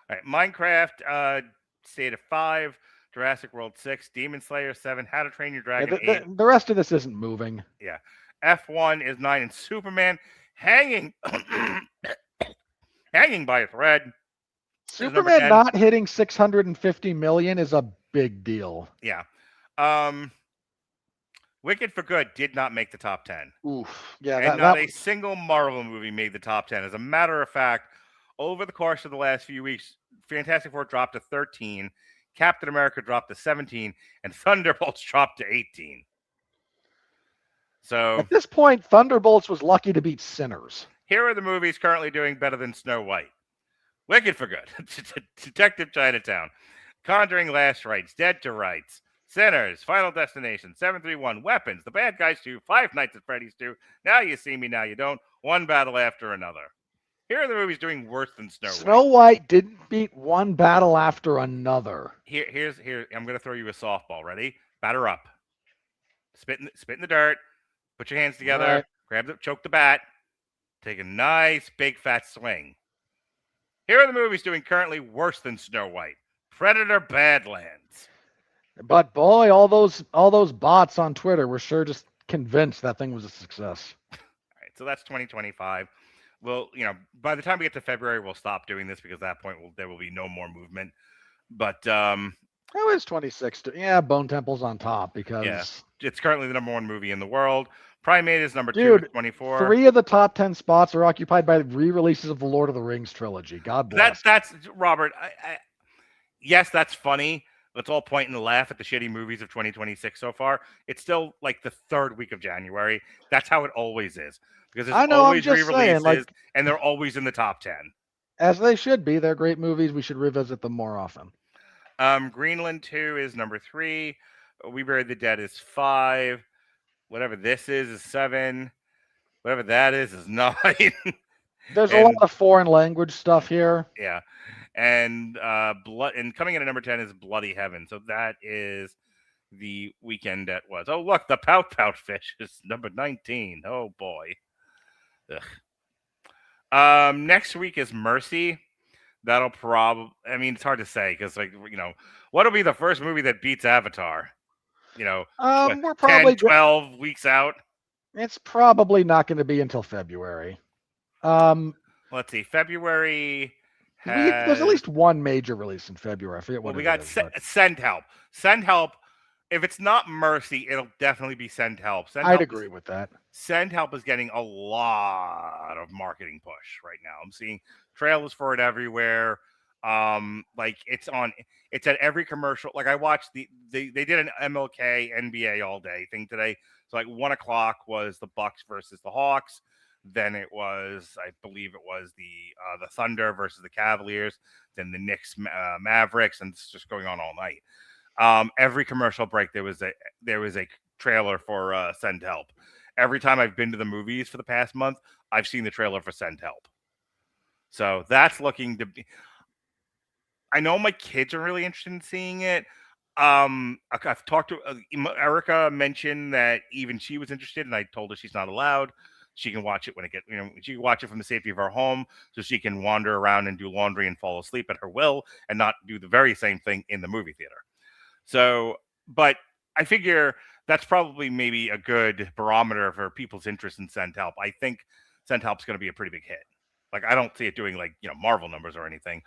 right, Minecraft stayed at 5. Jurassic World 6, Demon Slayer 7, How to Train Your Dragon 8. The rest of this isn't moving. Yeah. F1 is 9, and Superman hanging by a thread. Superman not hitting 650 million is a big deal. Yeah. Wicked for Good did not make the top 10. Oof. Yeah. And not a single Marvel movie made the top 10. As a matter of fact, over the course of the last few weeks, Fantastic Four dropped to 13. Captain America dropped to 17, and Thunderbolts dropped to 18. So at this point, Thunderbolts was lucky to beat Sinners. Here are the movies currently doing better than Snow White. Wicked for Good, Detective Chinatown, Conjuring Last Rites, Dead to Rights, Sinners, Final Destination, 731, Weapons, The Bad Guys 2, Five Nights at Freddy's 2, Now You See Me, Now You Don't, One Battle After Another. Here are the movies doing worse than Snow White. Snow White didn't beat One Battle After Another. Here. I'm going to throw you a softball. Ready? Batter up. Spit in the dirt. Put your hands together. Right. Choke the bat. Take a nice big fat swing. Here are the movies doing currently worse than Snow White. Predator: Badlands. But boy, all those bots on Twitter were sure just convinced that thing was a success. All right, so that's 2025. Well, by the time we get to February, we'll stop doing this because at that point there will be no more movement. But how is 26? Bone Temple's on top because it's currently the number 1 movie in the world. Primate is number 2 at 24. 3 of the top 10 spots are occupied by re-releases of the Lord of the Rings trilogy. God bless. That's Robert. Yes, that's funny. Let's all point and laugh at the shitty movies of 2026 so far. It's still like the 3rd week of January. That's how it always is. Because there's always re-releases, and they're always in the top 10. As they should be. They're great movies. We should revisit them more often. Greenland 2 is number 3. We Buried the Dead is 5. Whatever this is 7. Whatever that is 9. There's a lot of foreign language stuff here. Yeah. And coming in at number 10 is Bloody Heaven. So that is the weekend that was. Oh, look, the Pout Pout Fish is number 19. Oh, boy. Ugh. Next week is Mercy. That'll probably, it's hard to say because, what'll be the first movie that beats Avatar? We're probably 12 weeks out. It's probably not going to be until February. Let's see. February. There's at least one major release in February. I forget what we got. Send Help. Send Help. If it's not Mercy, it'll definitely be Send Help. I'd agree with that. Send Help is getting a lot of marketing push right now. I'm seeing trailers for it everywhere. It's at every commercial. I watched they did an MLK NBA all day thing today. So 1:00 was the Bucks versus the Hawks. Then it was, I believe it was the Thunder versus the Cavaliers. Then the Knicks, Mavericks, and it's just going on all night. Every commercial break there was a trailer for Send Help. Every time I've been to the movies for the past month, I've seen the trailer for Send Help. So that's looking to be. I know my kids are really interested in seeing it. I've talked to Erica. Mentioned that even she was interested, and I told her she's not allowed. She can watch it when it gets, she can watch it from the safety of her home, so she can wander around and do laundry and fall asleep at her will, and not do the very same thing in the movie theater. So, but I figure that's probably maybe a good barometer for people's interest in Send Help. I think Send Help's going to be a pretty big hit. I don't see it doing Marvel numbers or anything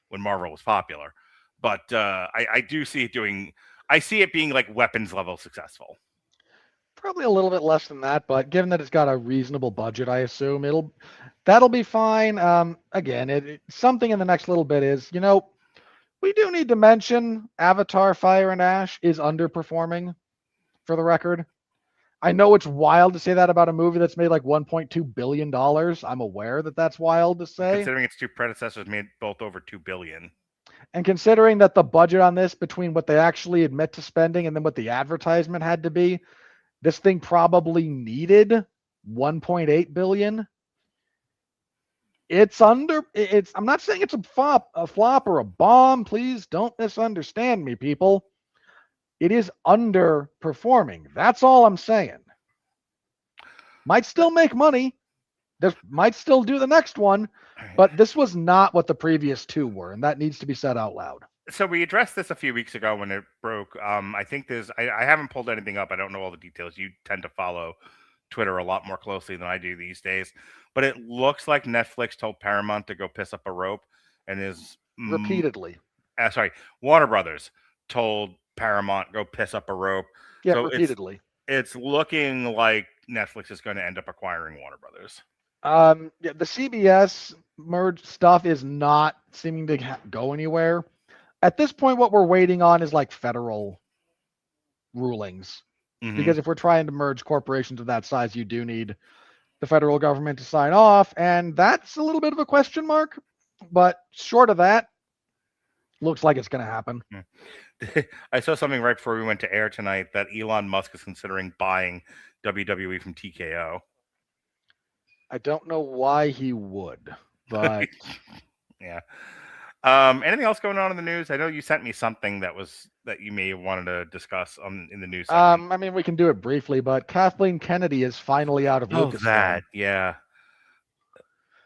when Marvel was popular. But I do see it doing. I see it being like weapons level successful. Probably a little bit less than that, but given that it's got a reasonable budget, I assume that'll be fine. Again, something in the next little bit is, we do need to mention Avatar: Fire and Ash is underperforming, for the record. I know it's wild to say that about a movie that's made like $1.2 billion. I'm aware that that's wild to say. Considering its two predecessors made both over $2 billion. And considering that the budget on this, between what they actually admit to spending and then what the advertisement had to be, this thing probably needed $1.8 billion. I'm not saying it's a flop or a bomb. Please don't misunderstand me, people. It is underperforming. That's all I'm saying. Might still make money. This might still do the next one, but this was not what the previous two were, and that needs to be said out loud. So we addressed this a few weeks ago when it broke. I think I haven't pulled anything up. I don't know all the details. You tend to follow Twitter a lot more closely than I do these days. But it looks like Netflix told Paramount to go piss up a rope, and is repeatedly. Warner Brothers told Paramount go piss up a rope. Yeah, so repeatedly. It's looking like Netflix is going to end up acquiring Warner Brothers. Yeah, the CBS merge stuff is not seeming to go anywhere. At this point, what we're waiting on is like federal rulings. Mm-hmm. Because if we're trying to merge corporations of that size, you do need the federal government to sign off. And that's a little bit of a question mark. But short of that, looks like it's going to happen. I saw something right before we went to air tonight that Elon Musk is considering buying WWE from TKO. I don't know why he would, but yeah. Anything else going on in the news? I know you sent me something that you may have wanted to discuess in the news segment. I mean, we can do it briefly, but Kathleen Kennedy is finally out of Lucasfilm. Yeah.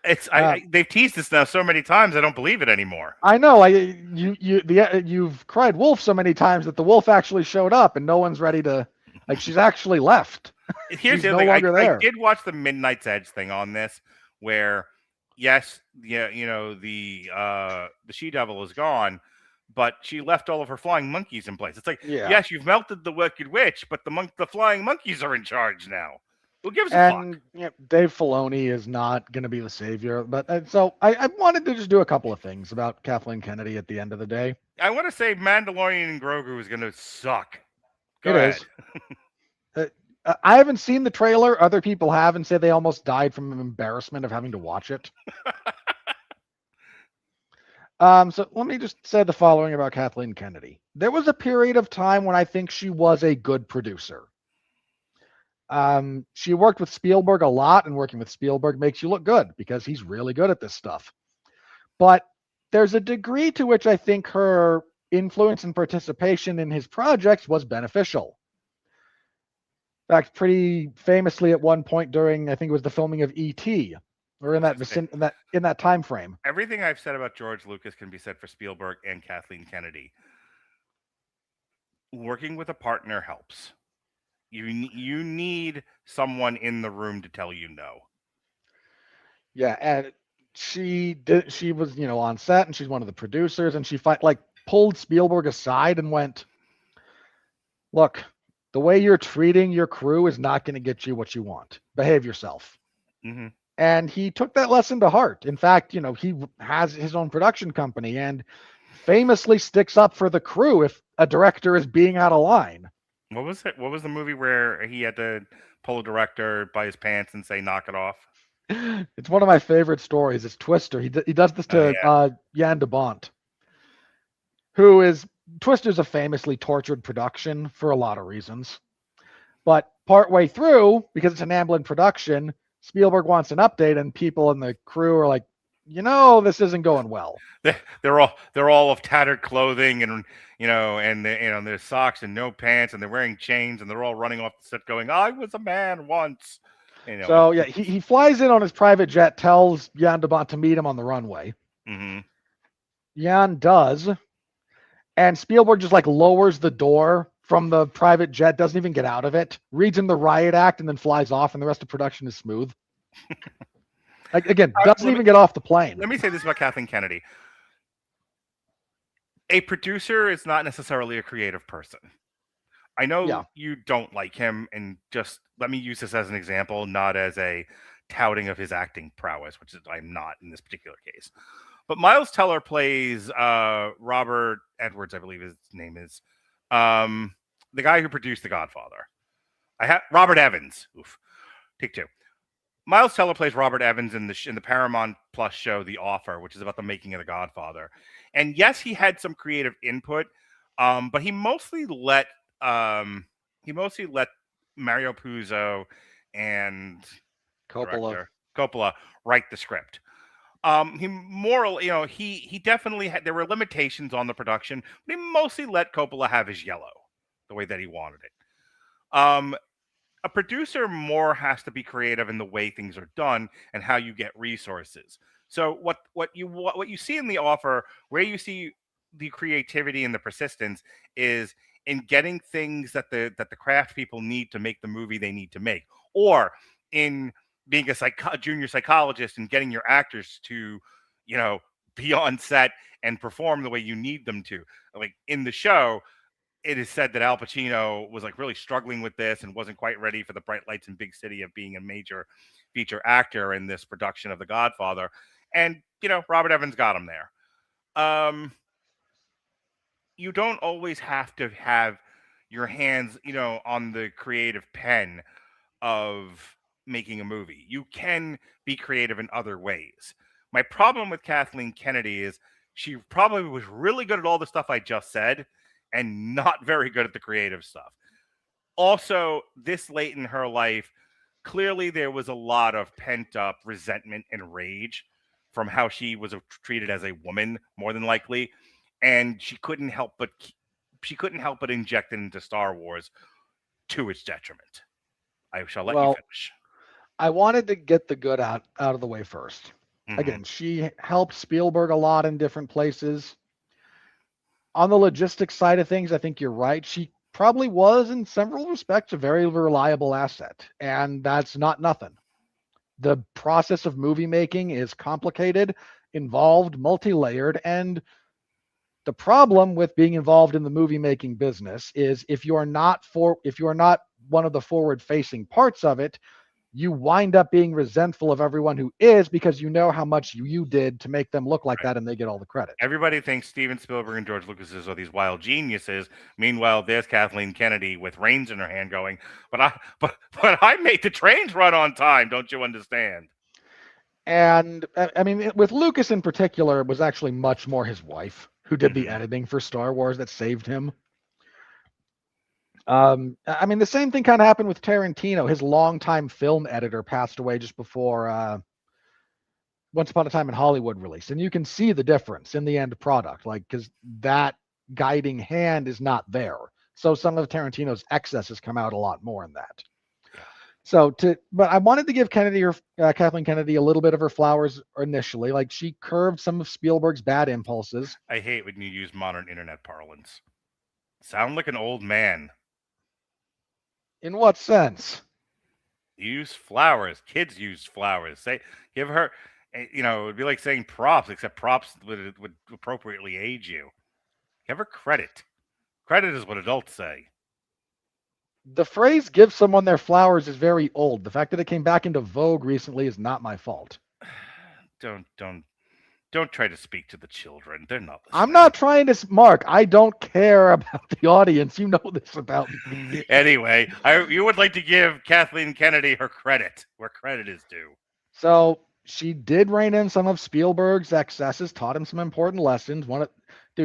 They've teased this now so many times, I don't believe it anymore. I know. You've cried wolf so many times that the wolf actually showed up, and no one's ready to. Like, she's actually left. Here's the other thing. I did watch the Midnight's Edge thing on this, where yes, the She-Devil is gone, but she left all of her flying monkeys in place. It's like, yes, you've melted the Wicked Witch, but the flying monkeys are in charge now. Who gives a fuck? Dave Filoni is not going to be the savior. But so I wanted to just do a couple of things about Kathleen Kennedy at the end of the day. I want to say Mandalorian and Grogu is going to suck. Go ahead. I haven't seen the trailer. Other people have and say they almost died from embarrassment of having to watch it. So let me just say the following about Kathleen Kennedy. There was a period of time when I think she was a good producer. She worked with Spielberg a lot, and working with Spielberg makes you look good because he's really good at this stuff. But there's a degree to which I think her influence and participation in his projects was beneficial. In fact, pretty famously at one point during, I think it was the filming of E.T., or in that time frame. Everything I've said about George Lucas can be said for Spielberg and Kathleen Kennedy. Working with a partner helps. You need someone in the room to tell you no. Yeah, and she was, on set, and she's one of the producers, and she pulled Spielberg aside and went, "Look, the way you're treating your crew is not going to get you what you want. Behave yourself." Mm-hmm. And he took that lesson to heart. In fact, he has his own production company and famously sticks up for the crew if a director is being out of line. What was it? What was the movie where he had to pull a director by his pants and say, "Knock it off"? It's one of my favorite stories. It's Twister. He does this to Jan de Bont, who is Twister's a famously tortured production for a lot of reasons. But partway through, because it's an Amblin production, Spielberg wants an update, and people in the crew are like, this isn't going well. They're all of tattered clothing and their socks and no pants, and they're wearing chains, and they're all running off the set going, "I was a man once." So yeah, he flies in on his private jet, tells Jan de Bont to meet him on the runway. Mm-hmm. Jan does, and Spielberg just lowers the door from the private jet, doesn't even get out of it, reads him the riot act, and then flies off, and the rest of production is smooth. Again, doesn't even get off the plane. Let me say this about Kathleen Kennedy. a producer is not necessarily a creative person. I know Yeah. you don't like him, and just let me use this as an example, not as a touting of his acting prowess, which is I'm not in this particular case. But Miles Teller plays Robert Edwards, I believe his name is, the guy who produced The Godfather. Robert Evans. Oof. Take two. Miles Teller plays Robert Evans in the Paramount Plus show The Offer, which is about the making of The Godfather. And yes, he had some creative input, but he mostly let Mario Puzo and Coppola write the script. He definitely had, there were limitations on the production, but he mostly let Coppola have his yellow the way that he wanted it. A producer more has to be creative in the way things are done and how you get resources. So what you see in The Offer, where you see the creativity and the persistence, is in getting things that the craft people need to make the movie they need to make, or in being a junior psychologist and getting your actors to, be on set and perform the way you need them to. Like in the show, it is said that Al Pacino was like really struggling with this and wasn't quite ready for the bright lights and big city of being a major feature actor in this production of The Godfather. And, Robert Evans got him there. You don't always have to have your hands, on the creative pen of making a movie. You can be creative in other ways. My problem with Kathleen Kennedy is she probably was really good at all the stuff I just said and not very good at the creative stuff. Also, this late in her life, clearly there was a lot of pent up resentment and rage from how she was treated as a woman, more than likely, and she couldn't help but inject it into Star Wars to its detriment. I shall let you finish. I wanted to get the good out of the way first. Mm-hmm. Again, she helped Spielberg a lot in different places. On the logistics side of things, I think you're right. She probably was, in several respects, a very reliable asset, and that's not nothing. The process of movie making is complicated, involved, multi-layered, and the problem with being involved in the movie making business is if you're not one of the forward-facing parts of it, you wind up being resentful of everyone who is, because you know how much you did to make them look like that, and they get all the credit. Everybody thinks Steven Spielberg and George Lucas are these wild geniuses. Meanwhile, there's Kathleen Kennedy with reins in her hand going, but I made the trains run on time. Don't you understand? And I mean, with Lucas in particular, it was actually much more his wife who did the editing for Star Wars that saved him. I mean, the same thing kind of happened with Tarantino. His longtime film editor passed away just before Once Upon a Time in Hollywood release. And you can see the difference in the end product, because that guiding hand is not there. So some of Tarantino's excesses come out a lot more in that. But I wanted to give Kathleen Kennedy a little bit of her flowers initially. Like, she curbed some of Spielberg's bad impulses. I hate when you use modern internet parlance. Sound like an old man. In what sense? Use flowers. Kids use flowers. Give her, it'd be like saying props, except props would appropriately age you. Give her credit. Credit is what adults say. The phrase "give someone their flowers" is very old. The fact that it came back into vogue recently is not my fault. Don't try to speak to the children. They're not listening. I'm not trying to, Mark. I don't care about the audience. You know this about me. Anyway, you would like to give Kathleen Kennedy her credit where credit is due. So she did rein in some of Spielberg's excesses, taught him some important lessons.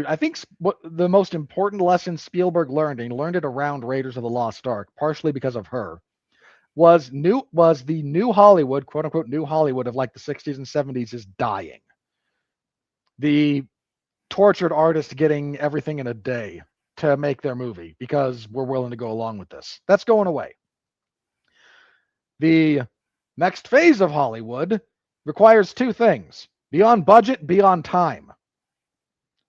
I think what the most important lesson Spielberg learned, and he learned it around Raiders of the Lost Ark, partially because of her, was the new Hollywood, quote unquote, new Hollywood of like the 60s and 70s is dying. The tortured artist getting everything in a day to make their movie because we're willing to go along with this. That's going away. The next phase of Hollywood requires two things: be on budget, be on time.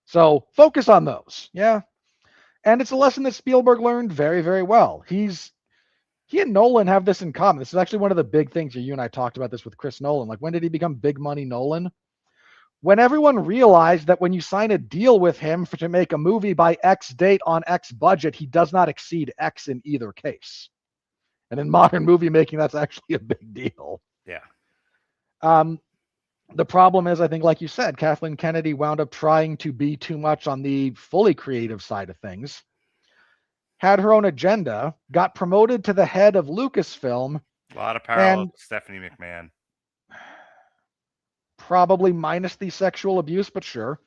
So focus on those. Yeah. And it's a lesson that Spielberg learned very, very well. He and Nolan have this in common. This is actually one of the big things. You and I talked about this with Chris Nolan. Like, when did he become big money Nolan? when everyone realized that when you sign a deal with him to make a movie by X date on X budget, he does not exceed X in either case. And in modern movie making, that's actually a big deal. Yeah. The problem is, I think, like you said, Kathleen Kennedy wound up trying to be too much on the fully creative side of things, had her own agenda, got promoted to the head of Lucasfilm. A lot of parallels with Stephanie McMahon. Probably minus the sexual abuse, but sure.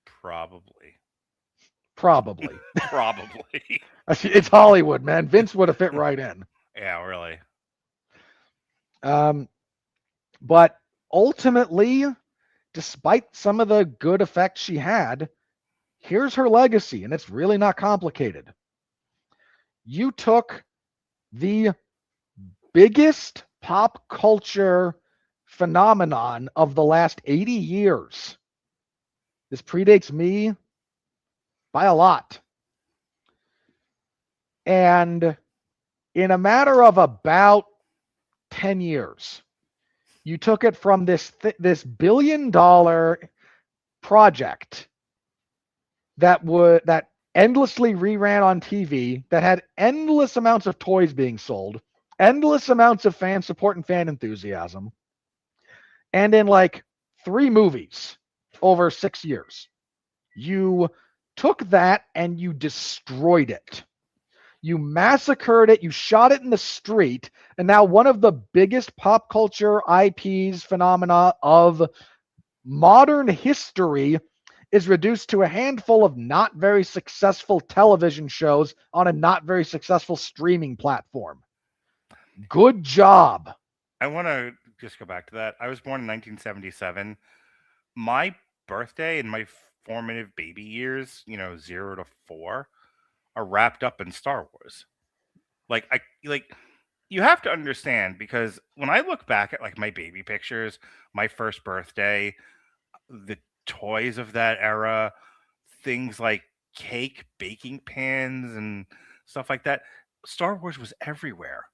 Probably. Probably. Probably. It's Hollywood, man. Vince would have fit right in. Yeah, really. But ultimately, despite some of the good effects she had, here's her legacy, and it's really not complicated. You took the biggest pop culture phenomenon of the last 80 years. This predates me by a lot. And in a matter of about 10 years, you took it from this billion-dollar project that endlessly reran on TV, that had endless amounts of toys being sold, endless amounts of fan support and fan enthusiasm, and in like 3 movies over 6 years, you took that and you destroyed it. You massacred it, you shot it in the street, and now one of the biggest pop culture IPs phenomena of modern history is reduced to a handful of not very successful television shows on a not very successful streaming platform. Good job. I want to just go back to that. I was born in 1977. My birthday and my formative baby years, 0 to 4, are wrapped up in Star Wars. You have to understand, because when I look back at like my baby pictures, my first birthday, the toys of that era, things like cake, baking pans, and stuff like that, Star Wars was everywhere.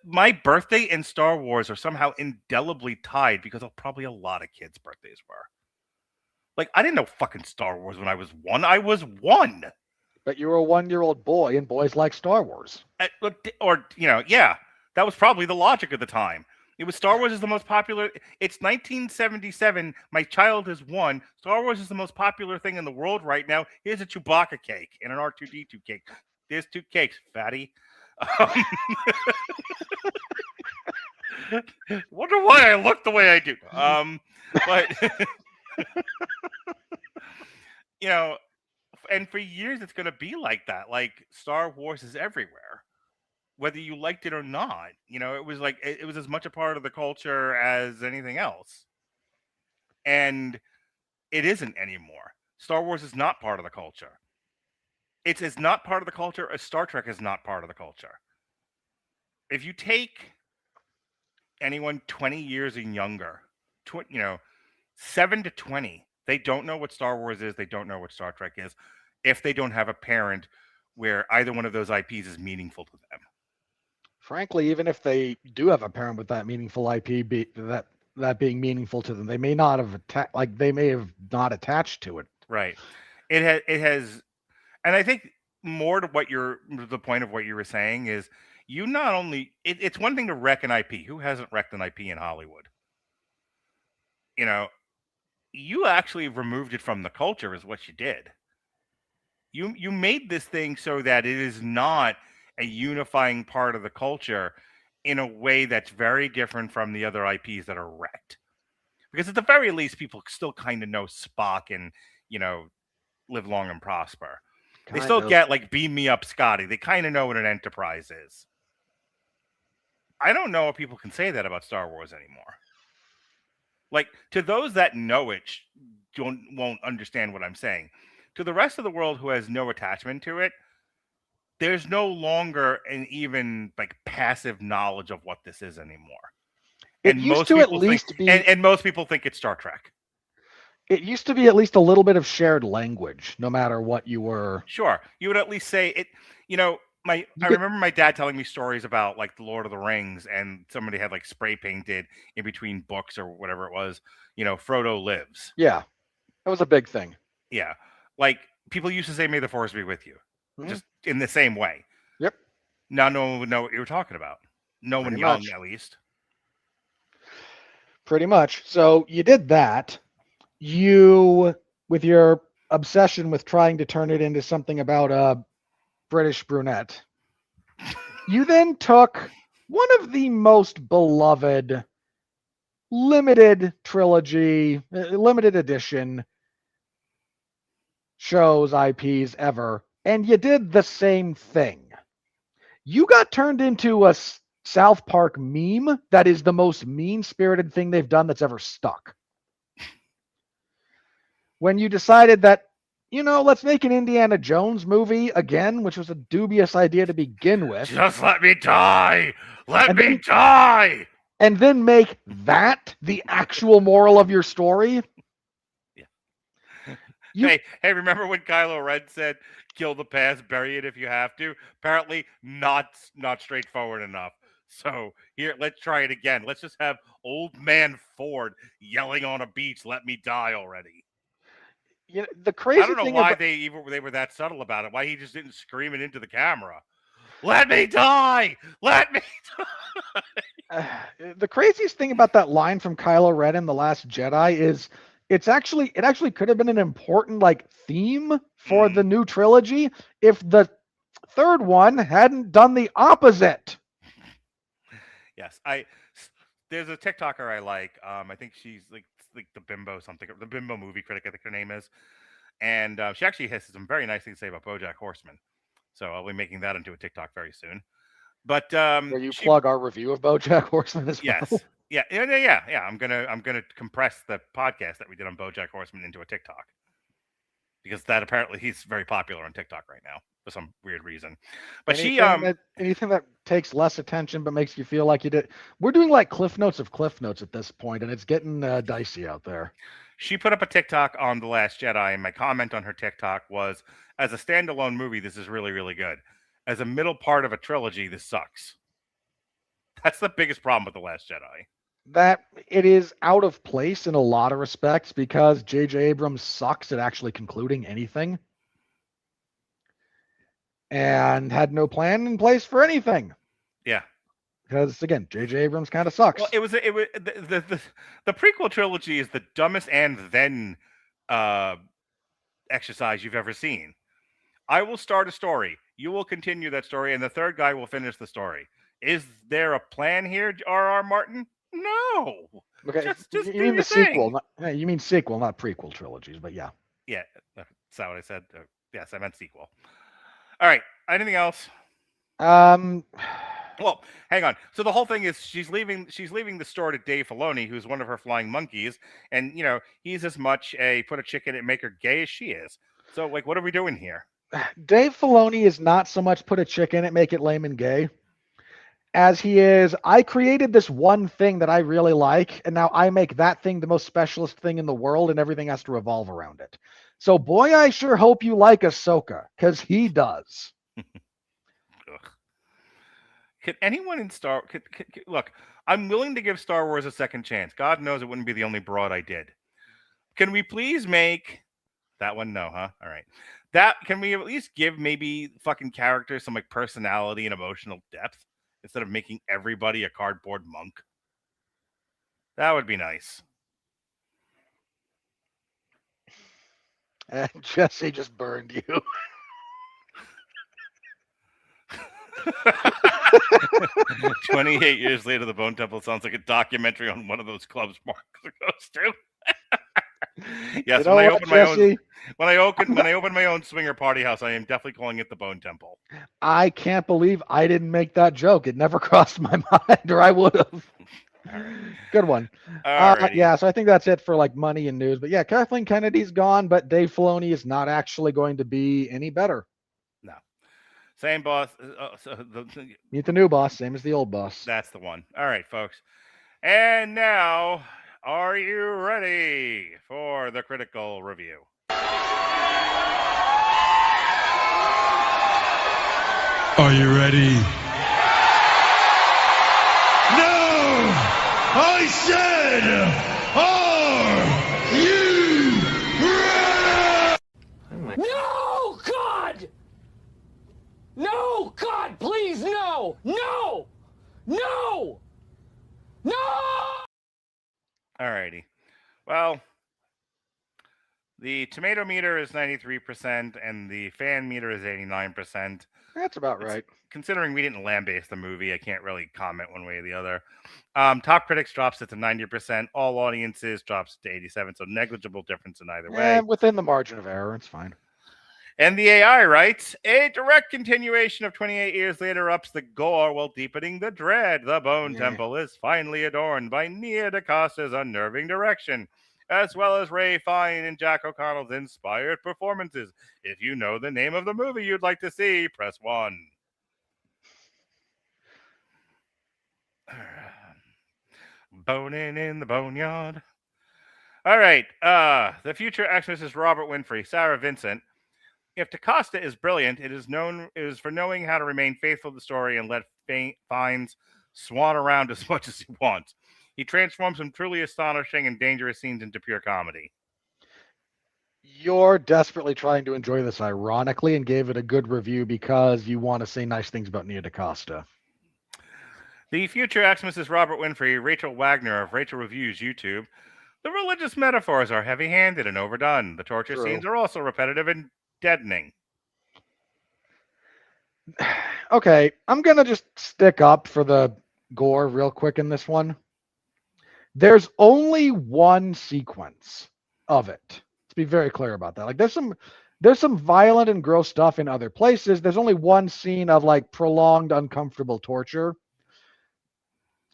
My birthday and Star Wars are somehow indelibly tied because of probably a lot of kids' birthdays were. Like, I didn't know fucking Star Wars when I was 1. I was 1. But you were a 1-year-old boy, and boys like Star Wars. Yeah, that was probably the logic of the time. It was Star Wars is the most popular. It's 1977. My child is 1. Star Wars is the most popular thing in the world right now. Here's a Chewbacca cake and an R2D2 cake. There's 2 cakes, fatty. Wonder why I look the way I do. But and for years it's going to be like that. Like, Star Wars is everywhere, whether you liked it or not. It was like it was as much a part of the culture as anything else, and it isn't anymore. Star Wars is not part of the culture. It's as not part of the culture as Star Trek is not part of the culture. If you take anyone 20 years and younger, 7 to 20, they don't know what Star Wars is. They don't know what Star Trek is, if they don't have a parent where either one of those IPs is meaningful to them. Frankly, even if they do have a parent with that meaningful IP, that being meaningful to them, they may not have they may have not attached to it. Right. It has, and I think more to the point of what you were saying is, you not only it's one thing to wreck an IP. Who hasn't wrecked an IP in Hollywood? You actually removed it from the culture is what you did. You made this thing so that it is not a unifying part of the culture in a way that's very different from the other IPs that are wrecked. Because at the very least, people still kind of know Spock and, Live Long and Prosper. They still get like Beam Me Up, Scotty. They kind of know what an Enterprise is. I don't know if people can say that about Star Wars anymore. Like, to those that know it won't understand what I'm saying. To the rest of the world who has no attachment to it, there's no longer an even like passive knowledge of what this is anymore. And most people think it's Star Trek. It used to be at least a little bit of shared language, no matter what you were. Sure, you would at least say it. I remember my dad telling me stories about like the Lord of the Rings, and somebody had like spray painted in between books or whatever it was. Frodo lives. Yeah, that was a big thing. Yeah, like people used to say, "May the Force be with you," just in the same way. Yep. Now no one would know what you were talking about. No one young, at least. Pretty much. So you did that. You, with your obsession with trying to turn it into something about a British brunette, you then took one of the most beloved limited trilogy, limited edition shows, IPs ever, and you did the same thing. You got turned into a South Park meme that is the most mean-spirited thing they've done that's ever stuck. When you decided that, let's make an Indiana Jones movie again, which was a dubious idea to begin with. Just let me die! Let me die! And then make that the actual moral of your story? Yeah. Hey, remember when Kylo Ren said, kill the past, bury it if you have to? Apparently not straightforward enough. So here, let's try it again. Let's just have old man Ford yelling on a beach, let me die already. The crazy I don't know why they were that subtle about it. Why he just didn't scream it into the camera. Let me die! Let me die! The craziest thing about that line from Kylo Ren in The Last Jedi is it actually could have been an important theme for the new trilogy if the third one hadn't done the opposite. Yes, there's a TikToker I like. I think she's like the Bimbo something, the Bimbo movie critic, I think her name is, and she actually has some very nice things to say about BoJack Horseman. So I'll be making that into a TikTok very soon. But where you plug our review of BoJack Horseman as well. Yes, yeah. I'm gonna compress the podcast that we did on BoJack Horseman into a TikTok, because that apparently he's very popular on TikTok right now for some weird reason. But anything that takes less attention but makes you feel like you did. We're doing like Cliff Notes of Cliff Notes at this point, and it's getting dicey out there. She put up a TikTok on The Last Jedi, and my comment on her TikTok was, as a standalone movie, this is really, really good. As a middle part of a trilogy, this sucks. That's the biggest problem with The Last Jedi. That it is out of place in a lot of respects because J.J. Abrams sucks at actually concluding anything and had no plan in place for anything. Yeah. Because again, J.J. Abrams kind of sucks. Well, it was the prequel trilogy is the dumbest and then exercise you've ever seen. I will start a story. You will continue that story, and the third guy will finish the story. Is there a plan here, R.R. Martin? No. Okay, just you mean the sequel? You mean sequel, not prequel trilogies, but yeah. Yeah, that's not what I said. Yes, I meant sequel. All right. Anything else? Well, hang on. So the whole thing is she's leaving the store to Dave Filoni, who's one of her flying monkeys, and he's as much a put a chick in it and make her gay as she is. So what are we doing here? Dave Filoni is not so much put a chick in it, make it lame and gay, as he is, I created this one thing that I really like, and now I make that thing the most specialist thing in the world, and everything has to revolve around it. So, boy, I sure hope you like Ahsoka, because he does. Could anyone in look, I'm willing to give Star Wars a second chance. God knows it wouldn't be the only broad I did. Can we please make that one? No, huh? All right. Can we at least give maybe fucking characters some personality and emotional depth instead of making everybody a cardboard monk? That would be nice. Jesse just burned you. 28 years later, the Bone Temple sounds like a documentary on one of those clubs Mark goes to. Yes, when I open my own swinger party house, I am definitely calling it the Bone Temple. I can't believe I didn't make that joke. It never crossed my mind, or I would have. All right. Good one. Yeah, so I think that's it for money and news. But yeah, Kathleen Kennedy's gone, but Dave Filoni is not actually going to be any better. No. Same boss. Meet the new boss, same as the old boss. That's the one. All right, folks. And now, are you ready for the critical review? Are you ready? No! I said, are you ready? No, God! No, God, please, no! No! No! No! Alrighty. Well, the tomato meter is 93% and the fan meter is 89%. That's about right. Considering we didn't lambaste the movie, I can't really comment one way or the other. Top critics drops it to 90%. All audiences drops to 87%. So negligible difference in either way. Within the margin of error, it's fine. And the AI writes, a direct continuation of 28 years later ups the gore while deepening the dread. The Bone Temple is finally adorned by Nia DaCosta's unnerving direction, as well as Ray Fiennes and Jack O'Connell's inspired performances. If you know the name of the movie you'd like to see, press 1. Boning in the boneyard. All right. The future Xmas is Robert Winfrey, Sarah Vincent. If DaCosta is brilliant, it is for knowing how to remain faithful to the story and let Fiennes swan around as much as he wants. He transforms some truly astonishing and dangerous scenes into pure comedy. You're desperately trying to enjoy this ironically and gave it a good review because you want to say nice things about Nia DaCosta. The future Xmas is Robert Winfrey, Rachel Wagner of Rachel Reviews YouTube. The religious metaphors are heavy-handed and overdone. The torture scenes are also repetitive and deadening. Okay, I'm going to just stick up for the gore real quick in this one. There's only one sequence of it. Let's be very clear about that. Like there's some violent and gross stuff in other places. There's only one scene of like prolonged uncomfortable torture.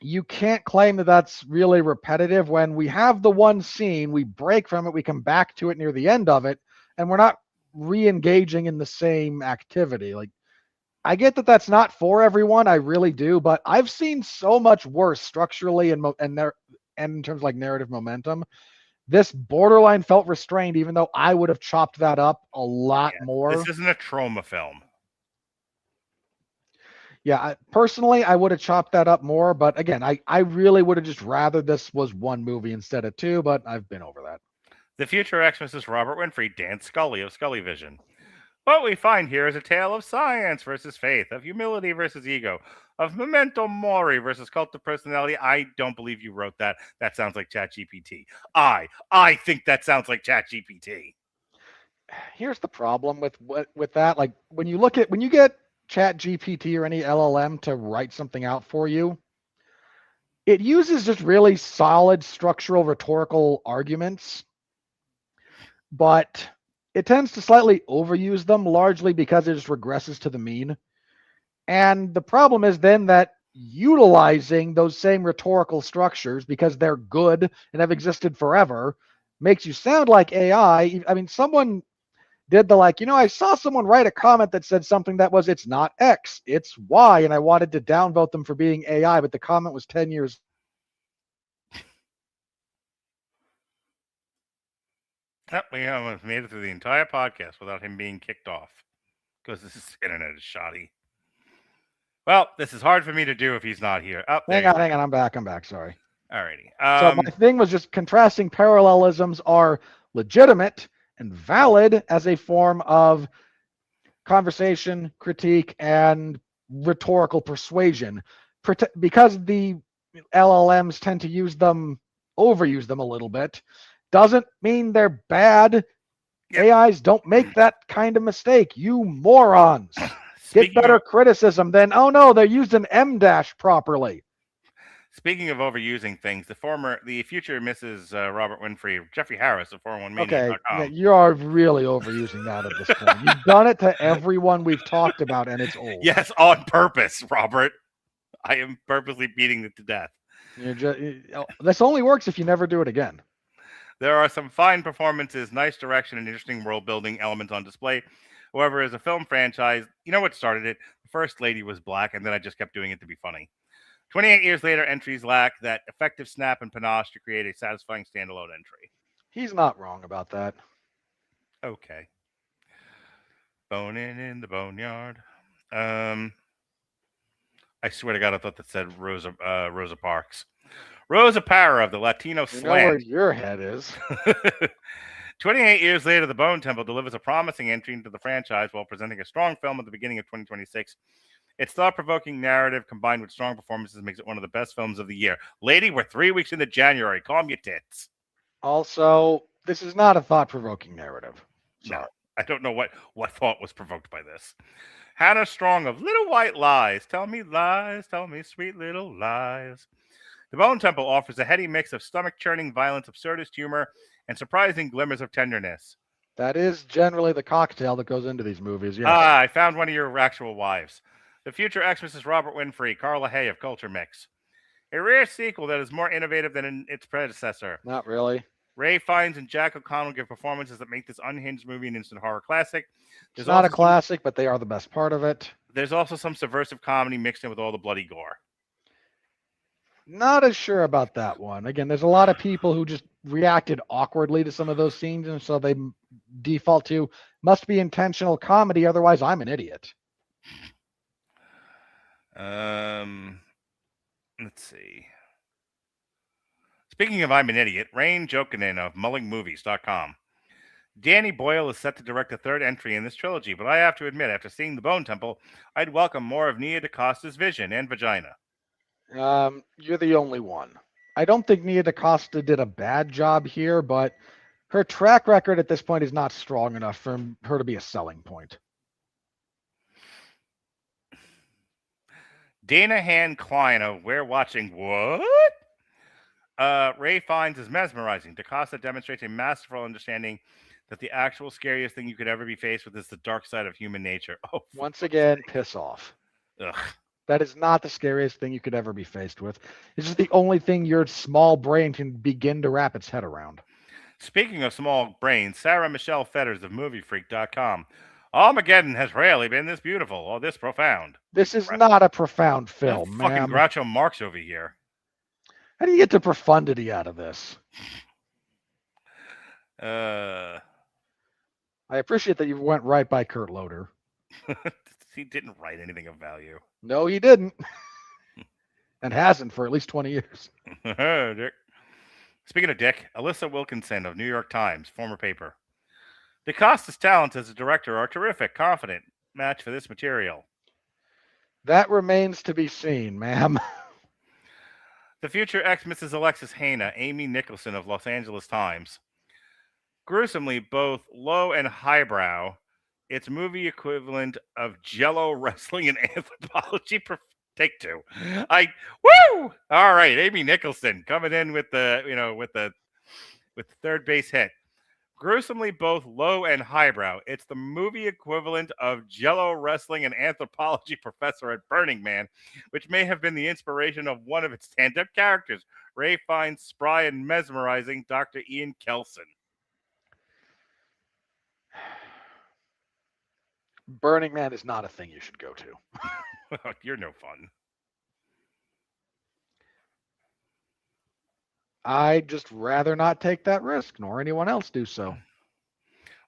You can't claim that that's really repetitive when we have the one scene, we break from it, we come back to it near the end of it, and we're not re-engaging in the same activity. Like, I get that that's not for everyone, I really do, but I've seen so much worse structurally and in terms of like narrative momentum. This borderline felt restrained, even though I would have chopped that up a lot more. This isn't a trauma film. Yeah, personally, I would have chopped that up more. But again, I really would have just rather this was one movie instead of two, but I've been over that. The future Xmas is Robert Winfrey, Dan Scully of Scully Vision. What we find here is a tale of science versus faith, of humility versus ego, of memento mori versus cult of personality. I don't believe you wrote that. That sounds like ChatGPT. I think that sounds like ChatGPT. Here's the problem with that. Like when you get ChatGPT or any LLM to write something out for you, it uses just really solid structural rhetorical arguments, but it tends to slightly overuse them, largely because it just regresses to the mean. And the problem is then that utilizing those same rhetorical structures, because they're good and have existed forever, makes you sound like AI. I mean, someone did the I saw someone write a comment that said something that was, it's not X, it's Y, and I wanted to downvote them for being AI, but the comment was 10 years. Yep, we almost made it through the entire podcast without him being kicked off because this internet is shoddy. Well, this is hard for me to do if he's not here. Hang on, I'm back. Sorry. Alrighty. So my thing was just contrasting parallelisms are legitimate and valid as a form of conversation, critique, and rhetorical persuasion. Because the LLMs tend to overuse them a little bit, doesn't mean they're bad. Yep. AIs don't make that kind of mistake. You morons. Get better criticism than, oh no, they're used an M- properly. Speaking of overusing things, the future Mrs. Robert Winfrey, Jeffrey Harris of 411 Okay, yeah, you are really overusing that at this point. You've done it to everyone we've talked about, and it's old. Yes, on purpose, Robert. I am purposely beating it to death. This only works if you never do it again. There are some fine performances, nice direction, and interesting world-building elements on display. However, as a film franchise, you know what started it? The first lady was black, and then I just kept doing it to be funny. 28 years later, entries lack that effective snap and panache to create a satisfying standalone entry. He's not wrong about that. Okay. Boning in the boneyard. I swear to God, I thought that said Rosa Parks. Rosa Parra of the Latino You know where slant. your head is. 28 years later, The Bone Temple delivers a promising entry into the franchise while presenting a strong film at the beginning of 2026. Its thought-provoking narrative combined with strong performances makes it one of the best films of the year. Lady, we're 3 weeks into January. Calm your tits. Also, this is not a thought-provoking narrative. No, I don't know what thought was provoked by this. Hannah Strong of Little White Lies. Tell me sweet little lies. The Bone Temple offers a heady mix of stomach-churning violence, absurdist humor, and surprising glimmers of tenderness. That is generally the cocktail that goes into these movies, yeah. I found one of your actual wives. The future ex-Mrs. Robert Winfrey, Carla Hay of Culture Mix. A rare sequel that is more innovative than its predecessor. Not really. Ray Fiennes and Jack O'Connell give performances that make this unhinged movie an instant horror classic. It's not a classic, but they are the best part of it. There's also some subversive comedy mixed in with all the bloody gore. Not as sure about that one. Again, there's a lot of people who just reacted awkwardly to some of those scenes, and so they default to must be intentional comedy, otherwise I'm an idiot. Let's see. Speaking of I'm an idiot, Rain Jokinen of mullingmovies.com. Danny Boyle is set to direct a third entry in this trilogy, but I have to admit, after seeing The Bone Temple, I'd welcome more of Nia DaCosta's vision and vagina. You're the only one. I don't think Nia DaCosta did a bad job here, but her track record at this point is not strong enough for her to be a selling point. Dana Han Klein of We're Watching What? Ray Fiennes is mesmerizing. DaCosta demonstrates a masterful understanding that the actual scariest thing you could ever be faced with is the dark side of human nature. Oh, once again, piss off. Ugh. That is not the scariest thing you could ever be faced with. It's just the only thing your small brain can begin to wrap its head around. Speaking of small brains, Sarah Michelle Fetters of MovieFreak.com. Armageddon has rarely been this beautiful or this profound. This is not a profound film, fucking ma'am. Groucho Marx over here. How do you get the profundity out of this? I appreciate that you went right by Kurt Loder. He didn't write anything of value. No, he didn't. And hasn't for at least 20 years. Dick. Speaking of Dick, Alyssa Wilkinson of New York Times, former paper. DaCosta's talents as a director are terrific, confident match for this material. That remains to be seen, ma'am. The future ex-Mrs. Alexis Hana, Amy Nicholson of Los Angeles Times. Gruesomely both low and highbrow, its movie equivalent of Jello wrestling and anthropology. Take two. Woo! All right, Amy Nicholson coming in with the third base hit. Gruesomely both low and highbrow. It's the movie equivalent of Jello wrestling and anthropology professor at Burning Man, which may have been the inspiration of one of its stand-up characters, Ray Fiennes' spry and mesmerizing Dr. Ian Kelson. Burning Man is not a thing you should go to. You're no fun. I'd just rather not take that risk, nor anyone else do so.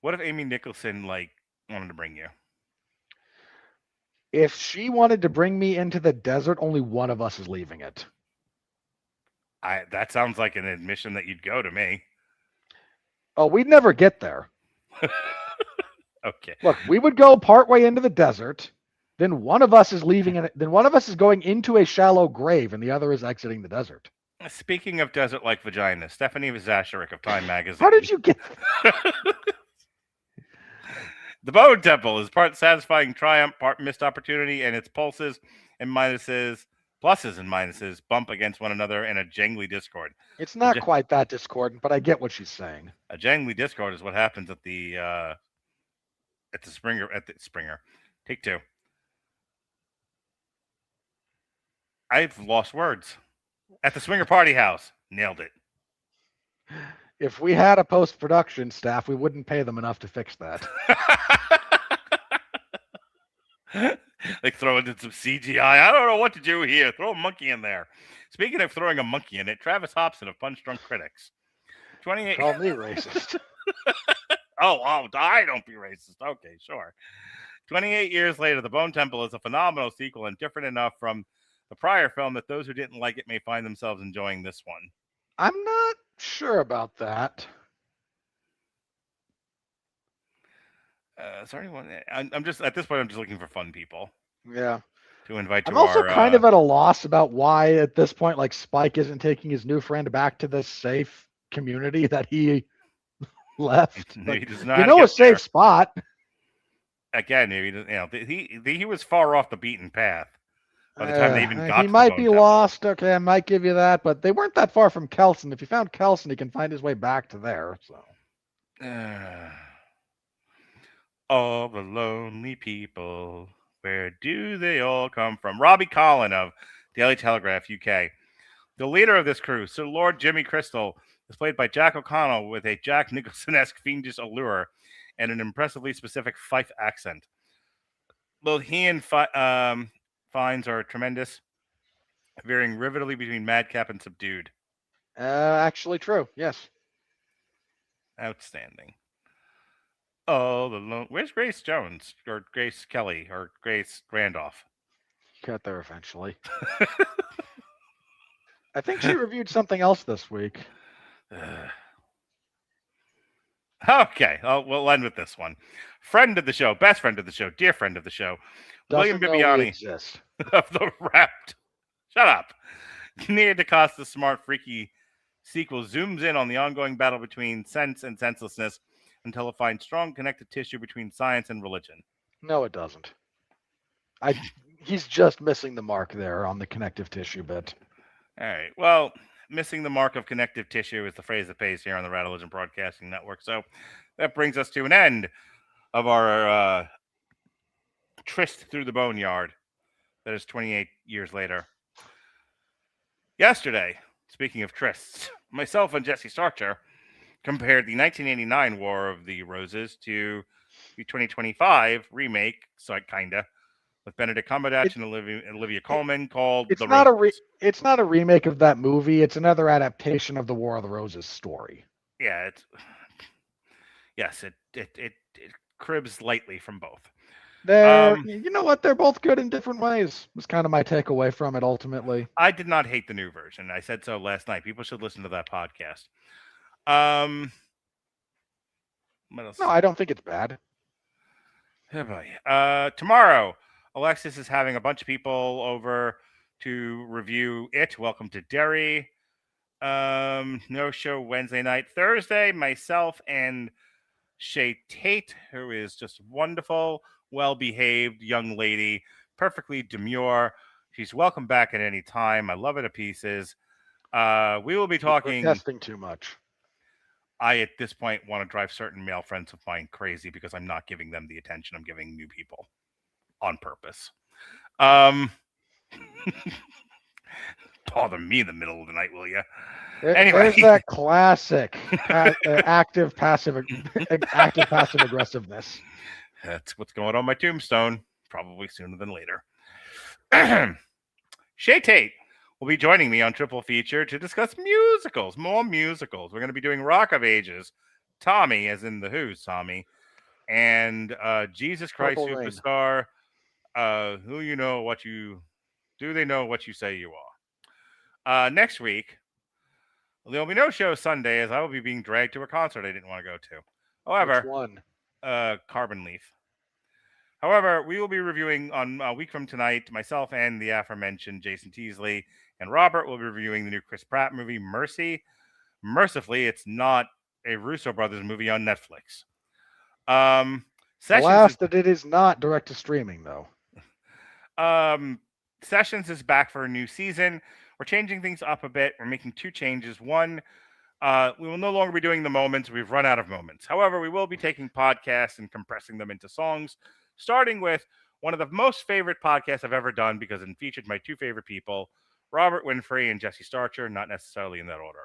What if Amy Nicholson, wanted to bring you? If she wanted to bring me into the desert, only one of us is leaving it. That sounds like an admission that you'd go to me. Oh, we'd never get there. Okay. Look, we would go partway into the desert, then one of us is leaving it, then one of us is going into a shallow grave, and the other is exiting the desert. Speaking of desert-like vagina, Stephanie Zacharik of Time Magazine. How did you get The Bone Temple is part satisfying triumph, part missed opportunity, and its pluses and minuses bump against one another in a jangly discord. It's not quite that discordant, but I get what she's saying. A jangly discord is what happens at the Springer. Take two. I've lost words. At the Swinger Party House. Nailed it. If we had a post-production staff, we wouldn't pay them enough to fix that. Throw in some CGI. I don't know what to do here. Throw a monkey in there. Speaking of throwing a monkey in it, Travis Hobson of Punch Drunk Critics. 28. Call me racist. Oh, I don't be racist. Okay, sure. 28 years later, The Bone Temple is a phenomenal sequel and different enough from the prior film that those who didn't like it may find themselves enjoying this one. I'm not sure about that. Is there anyone? I'm just at this point. I'm just looking for fun people Yeah. to invite to I'm also our. kind of at a loss about why at this point, like, Spike isn't taking his new friend back to the safe community that he left. He Like, does not you know, a get there. safe spot. Again, he was far off the beaten path by the time they even got He to might the be Bone Temple. lost. Okay, I might give you that, but they weren't that far from Kelson. If you found Kelson, he can find his way back to there. So. All the lonely people, where do they all come from? Robbie Collin of Daily Telegraph, UK. The leader of this crew, Sir Lord Jimmy Crystal, is played by Jack O'Connell with a Jack Nicholson-esque fiendish allure and an impressively specific Fife accent. Both he and Fiennes are tremendous, veering rivetingly between madcap and subdued. Actually true. Yes. Outstanding. Oh, where's Grace Jones or Grace Kelly or Grace Randolph? Got there eventually. I think she reviewed something else this week. Okay, we'll end with this one. Friend of the show, best friend of the show, dear friend of the show, William Doesn't know we Bibbiani exist. of the Wrapped. Shut up. Nia DaCosta's smart, freaky sequel zooms in on the ongoing battle between sense and senselessness until it finds strong connective tissue between science and religion. No, it doesn't. He's just missing the mark there on the connective tissue bit. All right. Well, missing the mark of connective tissue is the phrase that pays here on the Rad Religion Broadcasting Network. So that brings us to an end of our tryst through the boneyard. That is 28 years later. Yesterday, speaking of trysts, myself and Jesse Starcher compared the 1989 War of the Roses to the 2025 remake, so kinda, with Benedict Cumberbatch and Olivia Colman called It's The not Roses. it's not a remake of that movie. It's another adaptation of the War of the Roses story. Yeah, it cribs lightly from both. You know what? They're both good in different ways. Was kind of my takeaway from it ultimately. I did not hate the new version. I said so last night. People should listen to that podcast. What else? No, I don't think it's bad. Oh boy. Tomorrow, Alexis is having a bunch of people over to review it. Welcome to Derry. No show Wednesday night. Thursday, myself and Shay Tate, who is just wonderful, well-behaved young lady, perfectly demure. She's welcome back at any time. I love her to pieces. We will be talking. You're testing too much. I, at this point, want to drive certain male friends of mine crazy because I'm not giving them the attention I'm giving new people on purpose. Bother me in the middle of the night, will you? Anyway. There's that classic active passive aggressiveness. That's what's going on my tombstone, probably sooner than later. Shay Tate will be joining me on Triple Feature to discuss musicals, more musicals. We're going to be doing Rock of Ages, Tommy, as in the Who's Tommy, and Jesus Christ Purple Rain. Superstar, Who You Know What You... Do They Know What You Say You Are? Next week, there'll be no show Sunday as I will be being dragged to a concert I didn't want to go to. However, Which one? Carbon Leaf. However, we will be reviewing on a week from tonight, myself and the aforementioned Jason Teasley and Robert will be reviewing the new Chris Pratt movie, Mercy. Mercifully, it's not a Russo brothers movie on Netflix. Alas, that it is not direct to streaming, though. Sessions is back for a new season. We're changing things up a bit. We're making two changes. One, we will no longer be doing the moments. We've run out of moments. However, we will be taking podcasts and compressing them into songs, starting with one of the most favorite podcasts I've ever done because it featured my two favorite people, Robert Winfrey and Jesse Starcher, not necessarily in that order.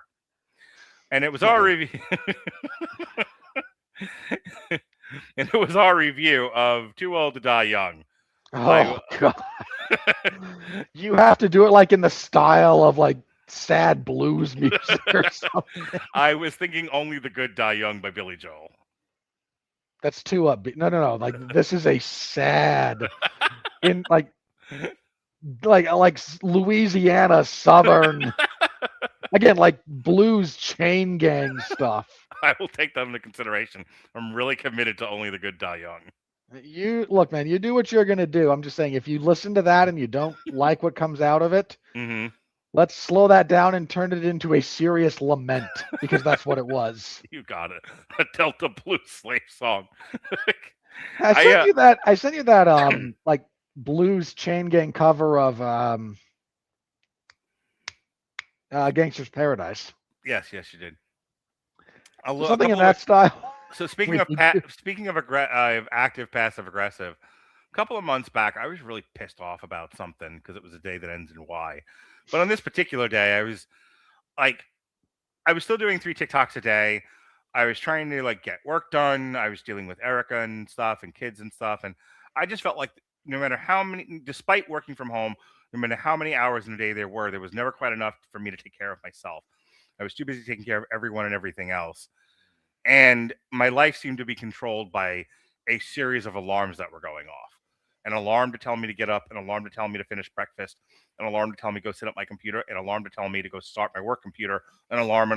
And it was our review. And it was our review of Too Old to Die Young. Oh, God. You have to do it like in the style of like sad blues music or something. I was thinking Only the Good Die Young by Billy Joel. That's too upbeat. No. Like this is a sad, in like Louisiana Southern. Again, like blues chain gang stuff. I will take that into consideration. I'm really committed to Only the Good Die Young. You look, man. You do what you're gonna do. I'm just saying, if you listen to that and you don't like what comes out of it, let's slow that down and turn it into a serious lament, because that's what it was. You got it. A Delta Blues slave song. I sent you that like blues chain gang cover of Gangster's Paradise. Yes, you did. Something in that style. So speaking of active passive aggressive, a couple of months back, I was really pissed off about something because it was a day that ends in Y. But on this particular day, I was still doing 3 TikToks a day. I was trying to like get work done. I was dealing with Erica and stuff and kids and stuff. And I just felt like no matter how many, despite working from home, no matter how many hours in a day there was never quite enough for me to take care of myself. I was too busy taking care of everyone and everything else. And my life seemed to be controlled by a series of alarms that were going off. An alarm to tell me to get up, an alarm to tell me to finish breakfast, an alarm to tell me to go sit at my computer, an alarm to tell me to go start my work computer, an alarm.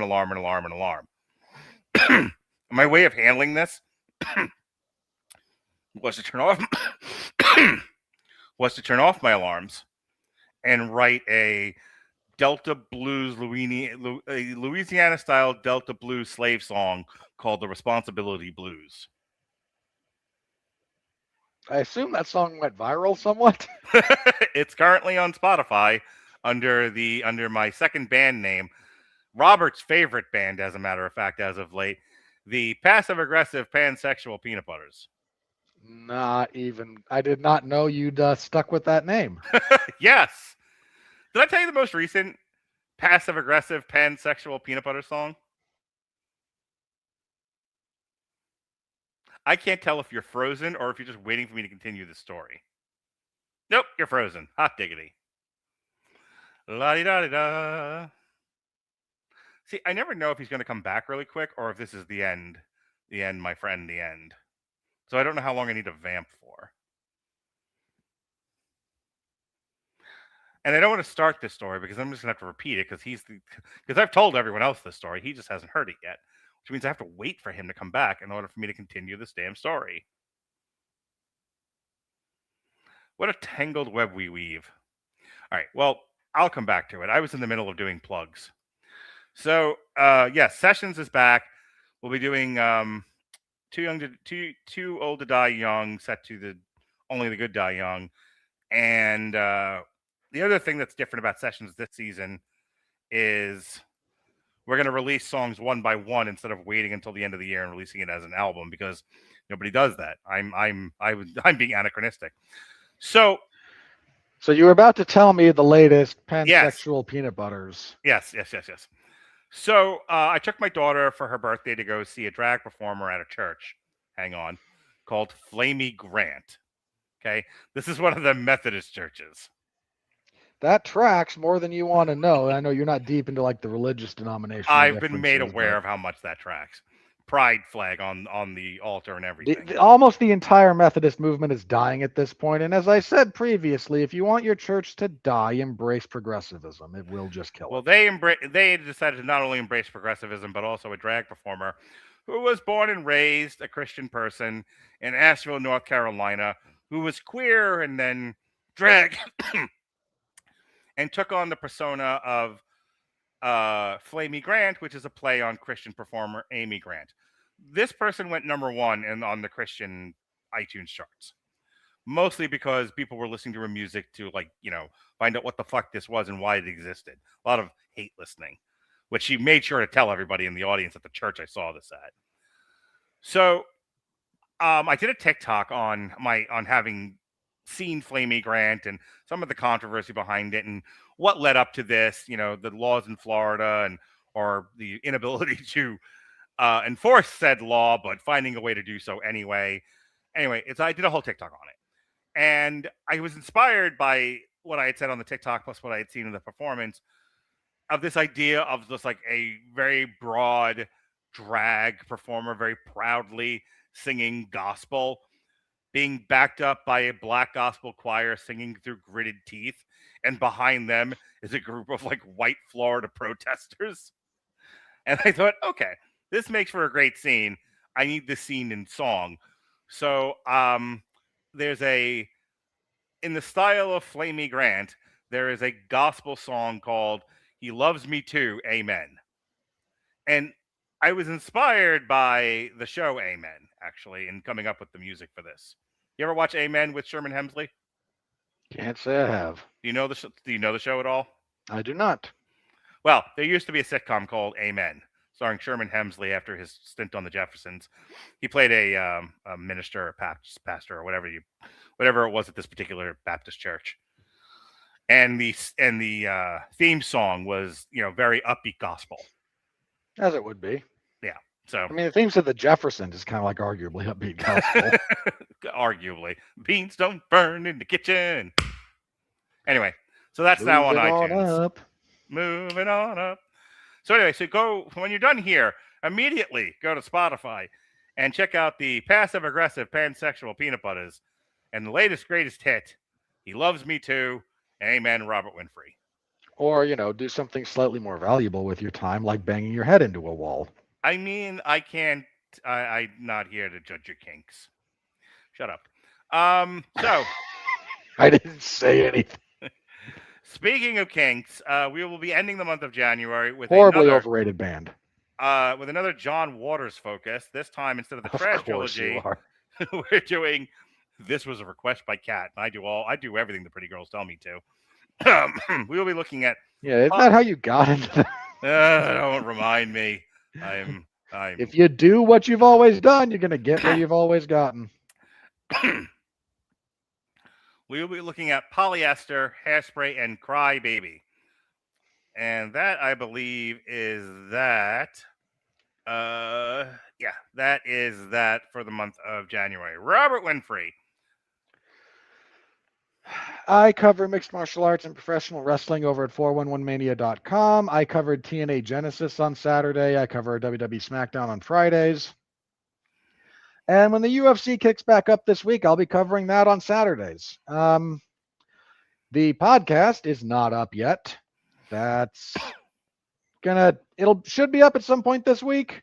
My way of handling this was to turn off my alarms and write a Delta Blues Louisiana style Delta Blues slave song called The Responsibility Blues. I assume that song went viral somewhat. It's currently on Spotify under my second band name, Robert's favorite band, as a matter of fact, as of late, the Passive Aggressive Pansexual Peanut Butters. Not even. I did not know you'd stuck with that name. Yes. Did I tell you the most recent passive aggressive pansexual peanut butter song? I can't tell if you're frozen or if you're just waiting for me to continue the story. Nope, you're frozen. Hot diggity. La-di-da-di-da. See, I never know if he's going to come back really quick or if this is the end. The end, my friend, the end. So I don't know how long I need to vamp for. And I don't want to start this story because I'm just going to have to repeat it because I've told everyone else this story. He just hasn't heard it yet, which means I have to wait for him to come back in order for me to continue this damn story. What a tangled web we weave. All right, well, I'll come back to it. I was in the middle of doing plugs. So, yes, Sessions is back. We'll be doing Too Old to Die Young, set to the Only the Good Die Young. And the other thing that's different about Sessions this season is we're going to release songs one by one instead of waiting until the end of the year and releasing it as an album because nobody does that. I'm being anachronistic. So you were about to tell me the latest pansexual peanut butters. Yes. So I took my daughter for her birthday to go see a drag performer at a church. Hang on, called Flamey Grant. Okay, this is one of the Methodist churches. That tracks more than you want to know. I know you're not deep into like the religious denomination. I've been made aware of how much that tracks. Pride flag on the altar and everything. Almost the entire Methodist movement is dying at this point. And as I said previously, if you want your church to die, embrace progressivism. It will just kill it. They decided to not only embrace progressivism, but also a drag performer who was born and raised a Christian person in Asheville, North Carolina, who was queer and then drag and took on the persona of Flamey Grant, which is a play on Christian performer Amy Grant. This person went #1 on the Christian iTunes charts, mostly because people were listening to her music to find out what the fuck this was and why it existed. A lot of hate listening, which she made sure to tell everybody in the audience at the church I saw this at. So I did a TikTok on having seen Flamey Grant and some of the controversy behind it and what led up to this, the laws in Florida or the inability to enforce said law, but finding a way to do so anyway. Anyway, I did a whole TikTok on it. And I was inspired by what I had said on the TikTok plus what I had seen in the performance of this idea of just like a very broad drag performer, very proudly singing gospel, being backed up by a black gospel choir singing through gritted teeth, and behind them is a group of like white Florida protesters. And I thought, okay, this makes for a great scene. I need this scene in song. So there's in the style of Flamey Grant, there is a gospel song called He Loves Me Too, Amen. And I was inspired by the show Amen, actually, in coming up with the music for this. You ever watch Amen with Sherman Hemsley? Can't say I have. Do you know the show at all? I do not. Well, there used to be a sitcom called Amen, starring Sherman Hemsley after his stint on the Jeffersons. He played a minister or pastor or whatever it was at this particular Baptist church. And the theme song was, very upbeat gospel. As it would be. Yeah. So I mean, the themes of the Jeffersons is kind of like arguably upbeat gospel. Arguably, beans don't burn in the kitchen. Anyway, so that's now on iTunes. Moving on up. So anyway, so when you're done here, immediately go to Spotify and check out the passive-aggressive pansexual Peanut Butters and the latest greatest hit, He Loves Me Too, Amen, Robert Winfrey. Or, do something slightly more valuable with your time, like banging your head into a wall. I mean, I'm not here to judge your kinks. Shut up. So I didn't say anything. Speaking of kinks, we will be ending the month of January with horribly overrated band. With another John Waters focus. This time, instead of the Trash Trilogy, we're doing. This was a request by Kat. I do everything the pretty girls tell me to. We will be looking at. Yeah, isn't that how you got into that? Don't remind me. I'm. If you do what you've always done, you're gonna get where you've always gotten. We will be looking at Polyester, Hairspray, and Cry Baby. And that, I believe, is that. That is that for the month of January. Robert Winfrey. I cover mixed martial arts and professional wrestling over at 411mania.com. I covered TNA Genesis on Saturday. I cover WWE SmackDown on Fridays. And when the UFC kicks back up this week, I'll be covering that on Saturdays. The podcast is not up yet. That's should be up at some point this week.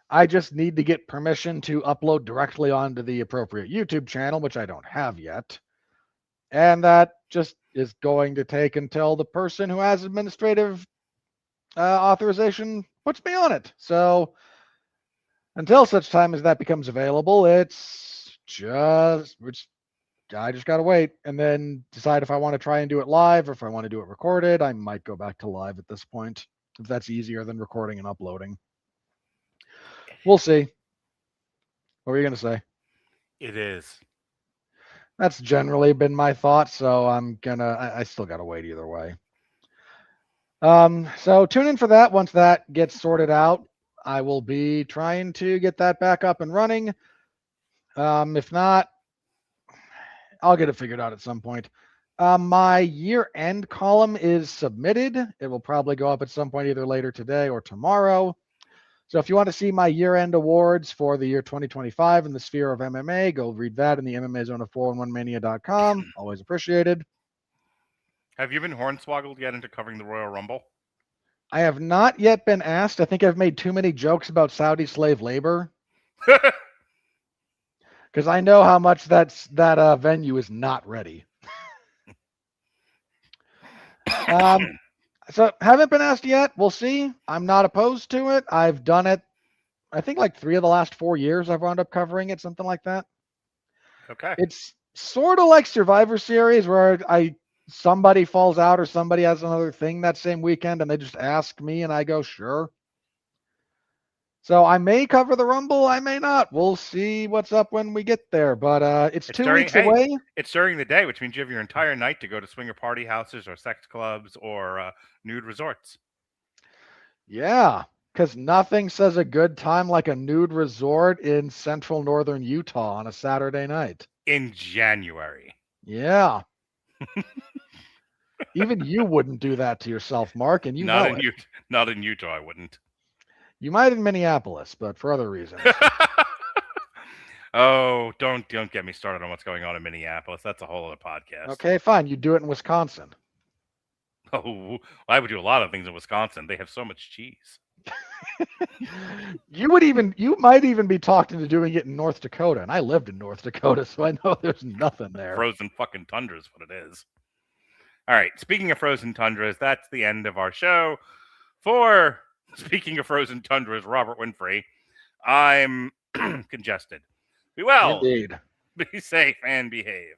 I just need to get permission to upload directly onto the appropriate YouTube channel, which I don't have yet. And that just is going to take until the person who has administrative authorization puts me on it. So until such time as that becomes available, I just got to wait and then decide if I want to try and do it live or if I want to do it recorded. I might go back to live at this point if that's easier than recording and uploading. We'll see. What were you going to say? It is. That's generally been my thought, so I still got to wait either way. So tune in for that. Once that gets sorted out, I will be trying to get that back up and running. If not, I'll get it figured out at some point. My year-end column is submitted. It will probably go up at some point either later today or tomorrow. So if you want to see my year-end awards for the year 2025 in the sphere of MMA, go read that in the MMA zone of 411mania.com. Always appreciated. Have you been hornswoggled yet into covering the Royal Rumble? I have not yet been asked. I think I've made too many jokes about Saudi slave labor. Because I know how much that venue is not ready. So haven't been asked yet. We'll see. I'm not opposed to it. I've done it, I think, like 3 of the last 4 years I've wound up covering it, something like that. Okay. It's sort of like Survivor Series where somebody falls out or somebody has another thing that same weekend and they just ask me and I go, sure. So I may cover the Rumble, I may not. We'll see what's up when we get there. But it's 2 weeks away. It's during the day, which means you have your entire night to go to swinger party houses or sex clubs or nude resorts. Yeah, because nothing says a good time like a nude resort in central northern Utah on a Saturday night. In January. Yeah. Even you wouldn't do that to yourself, Mark, and not in Utah, I wouldn't. You might in Minneapolis, but for other reasons. Oh, don't get me started on what's going on in Minneapolis. That's a whole other podcast. Okay, fine. You do it in Wisconsin. Oh, I would do a lot of things in Wisconsin. They have so much cheese. You might even be talked into doing it in North Dakota, and I lived in North Dakota, so I know there's nothing there. Frozen fucking tundra is what it is. All right, speaking of frozen tundras, that's the end of our show. For speaking of frozen tundras, Robert Winfrey, I'm congested. Be well. Indeed. Be safe and behave.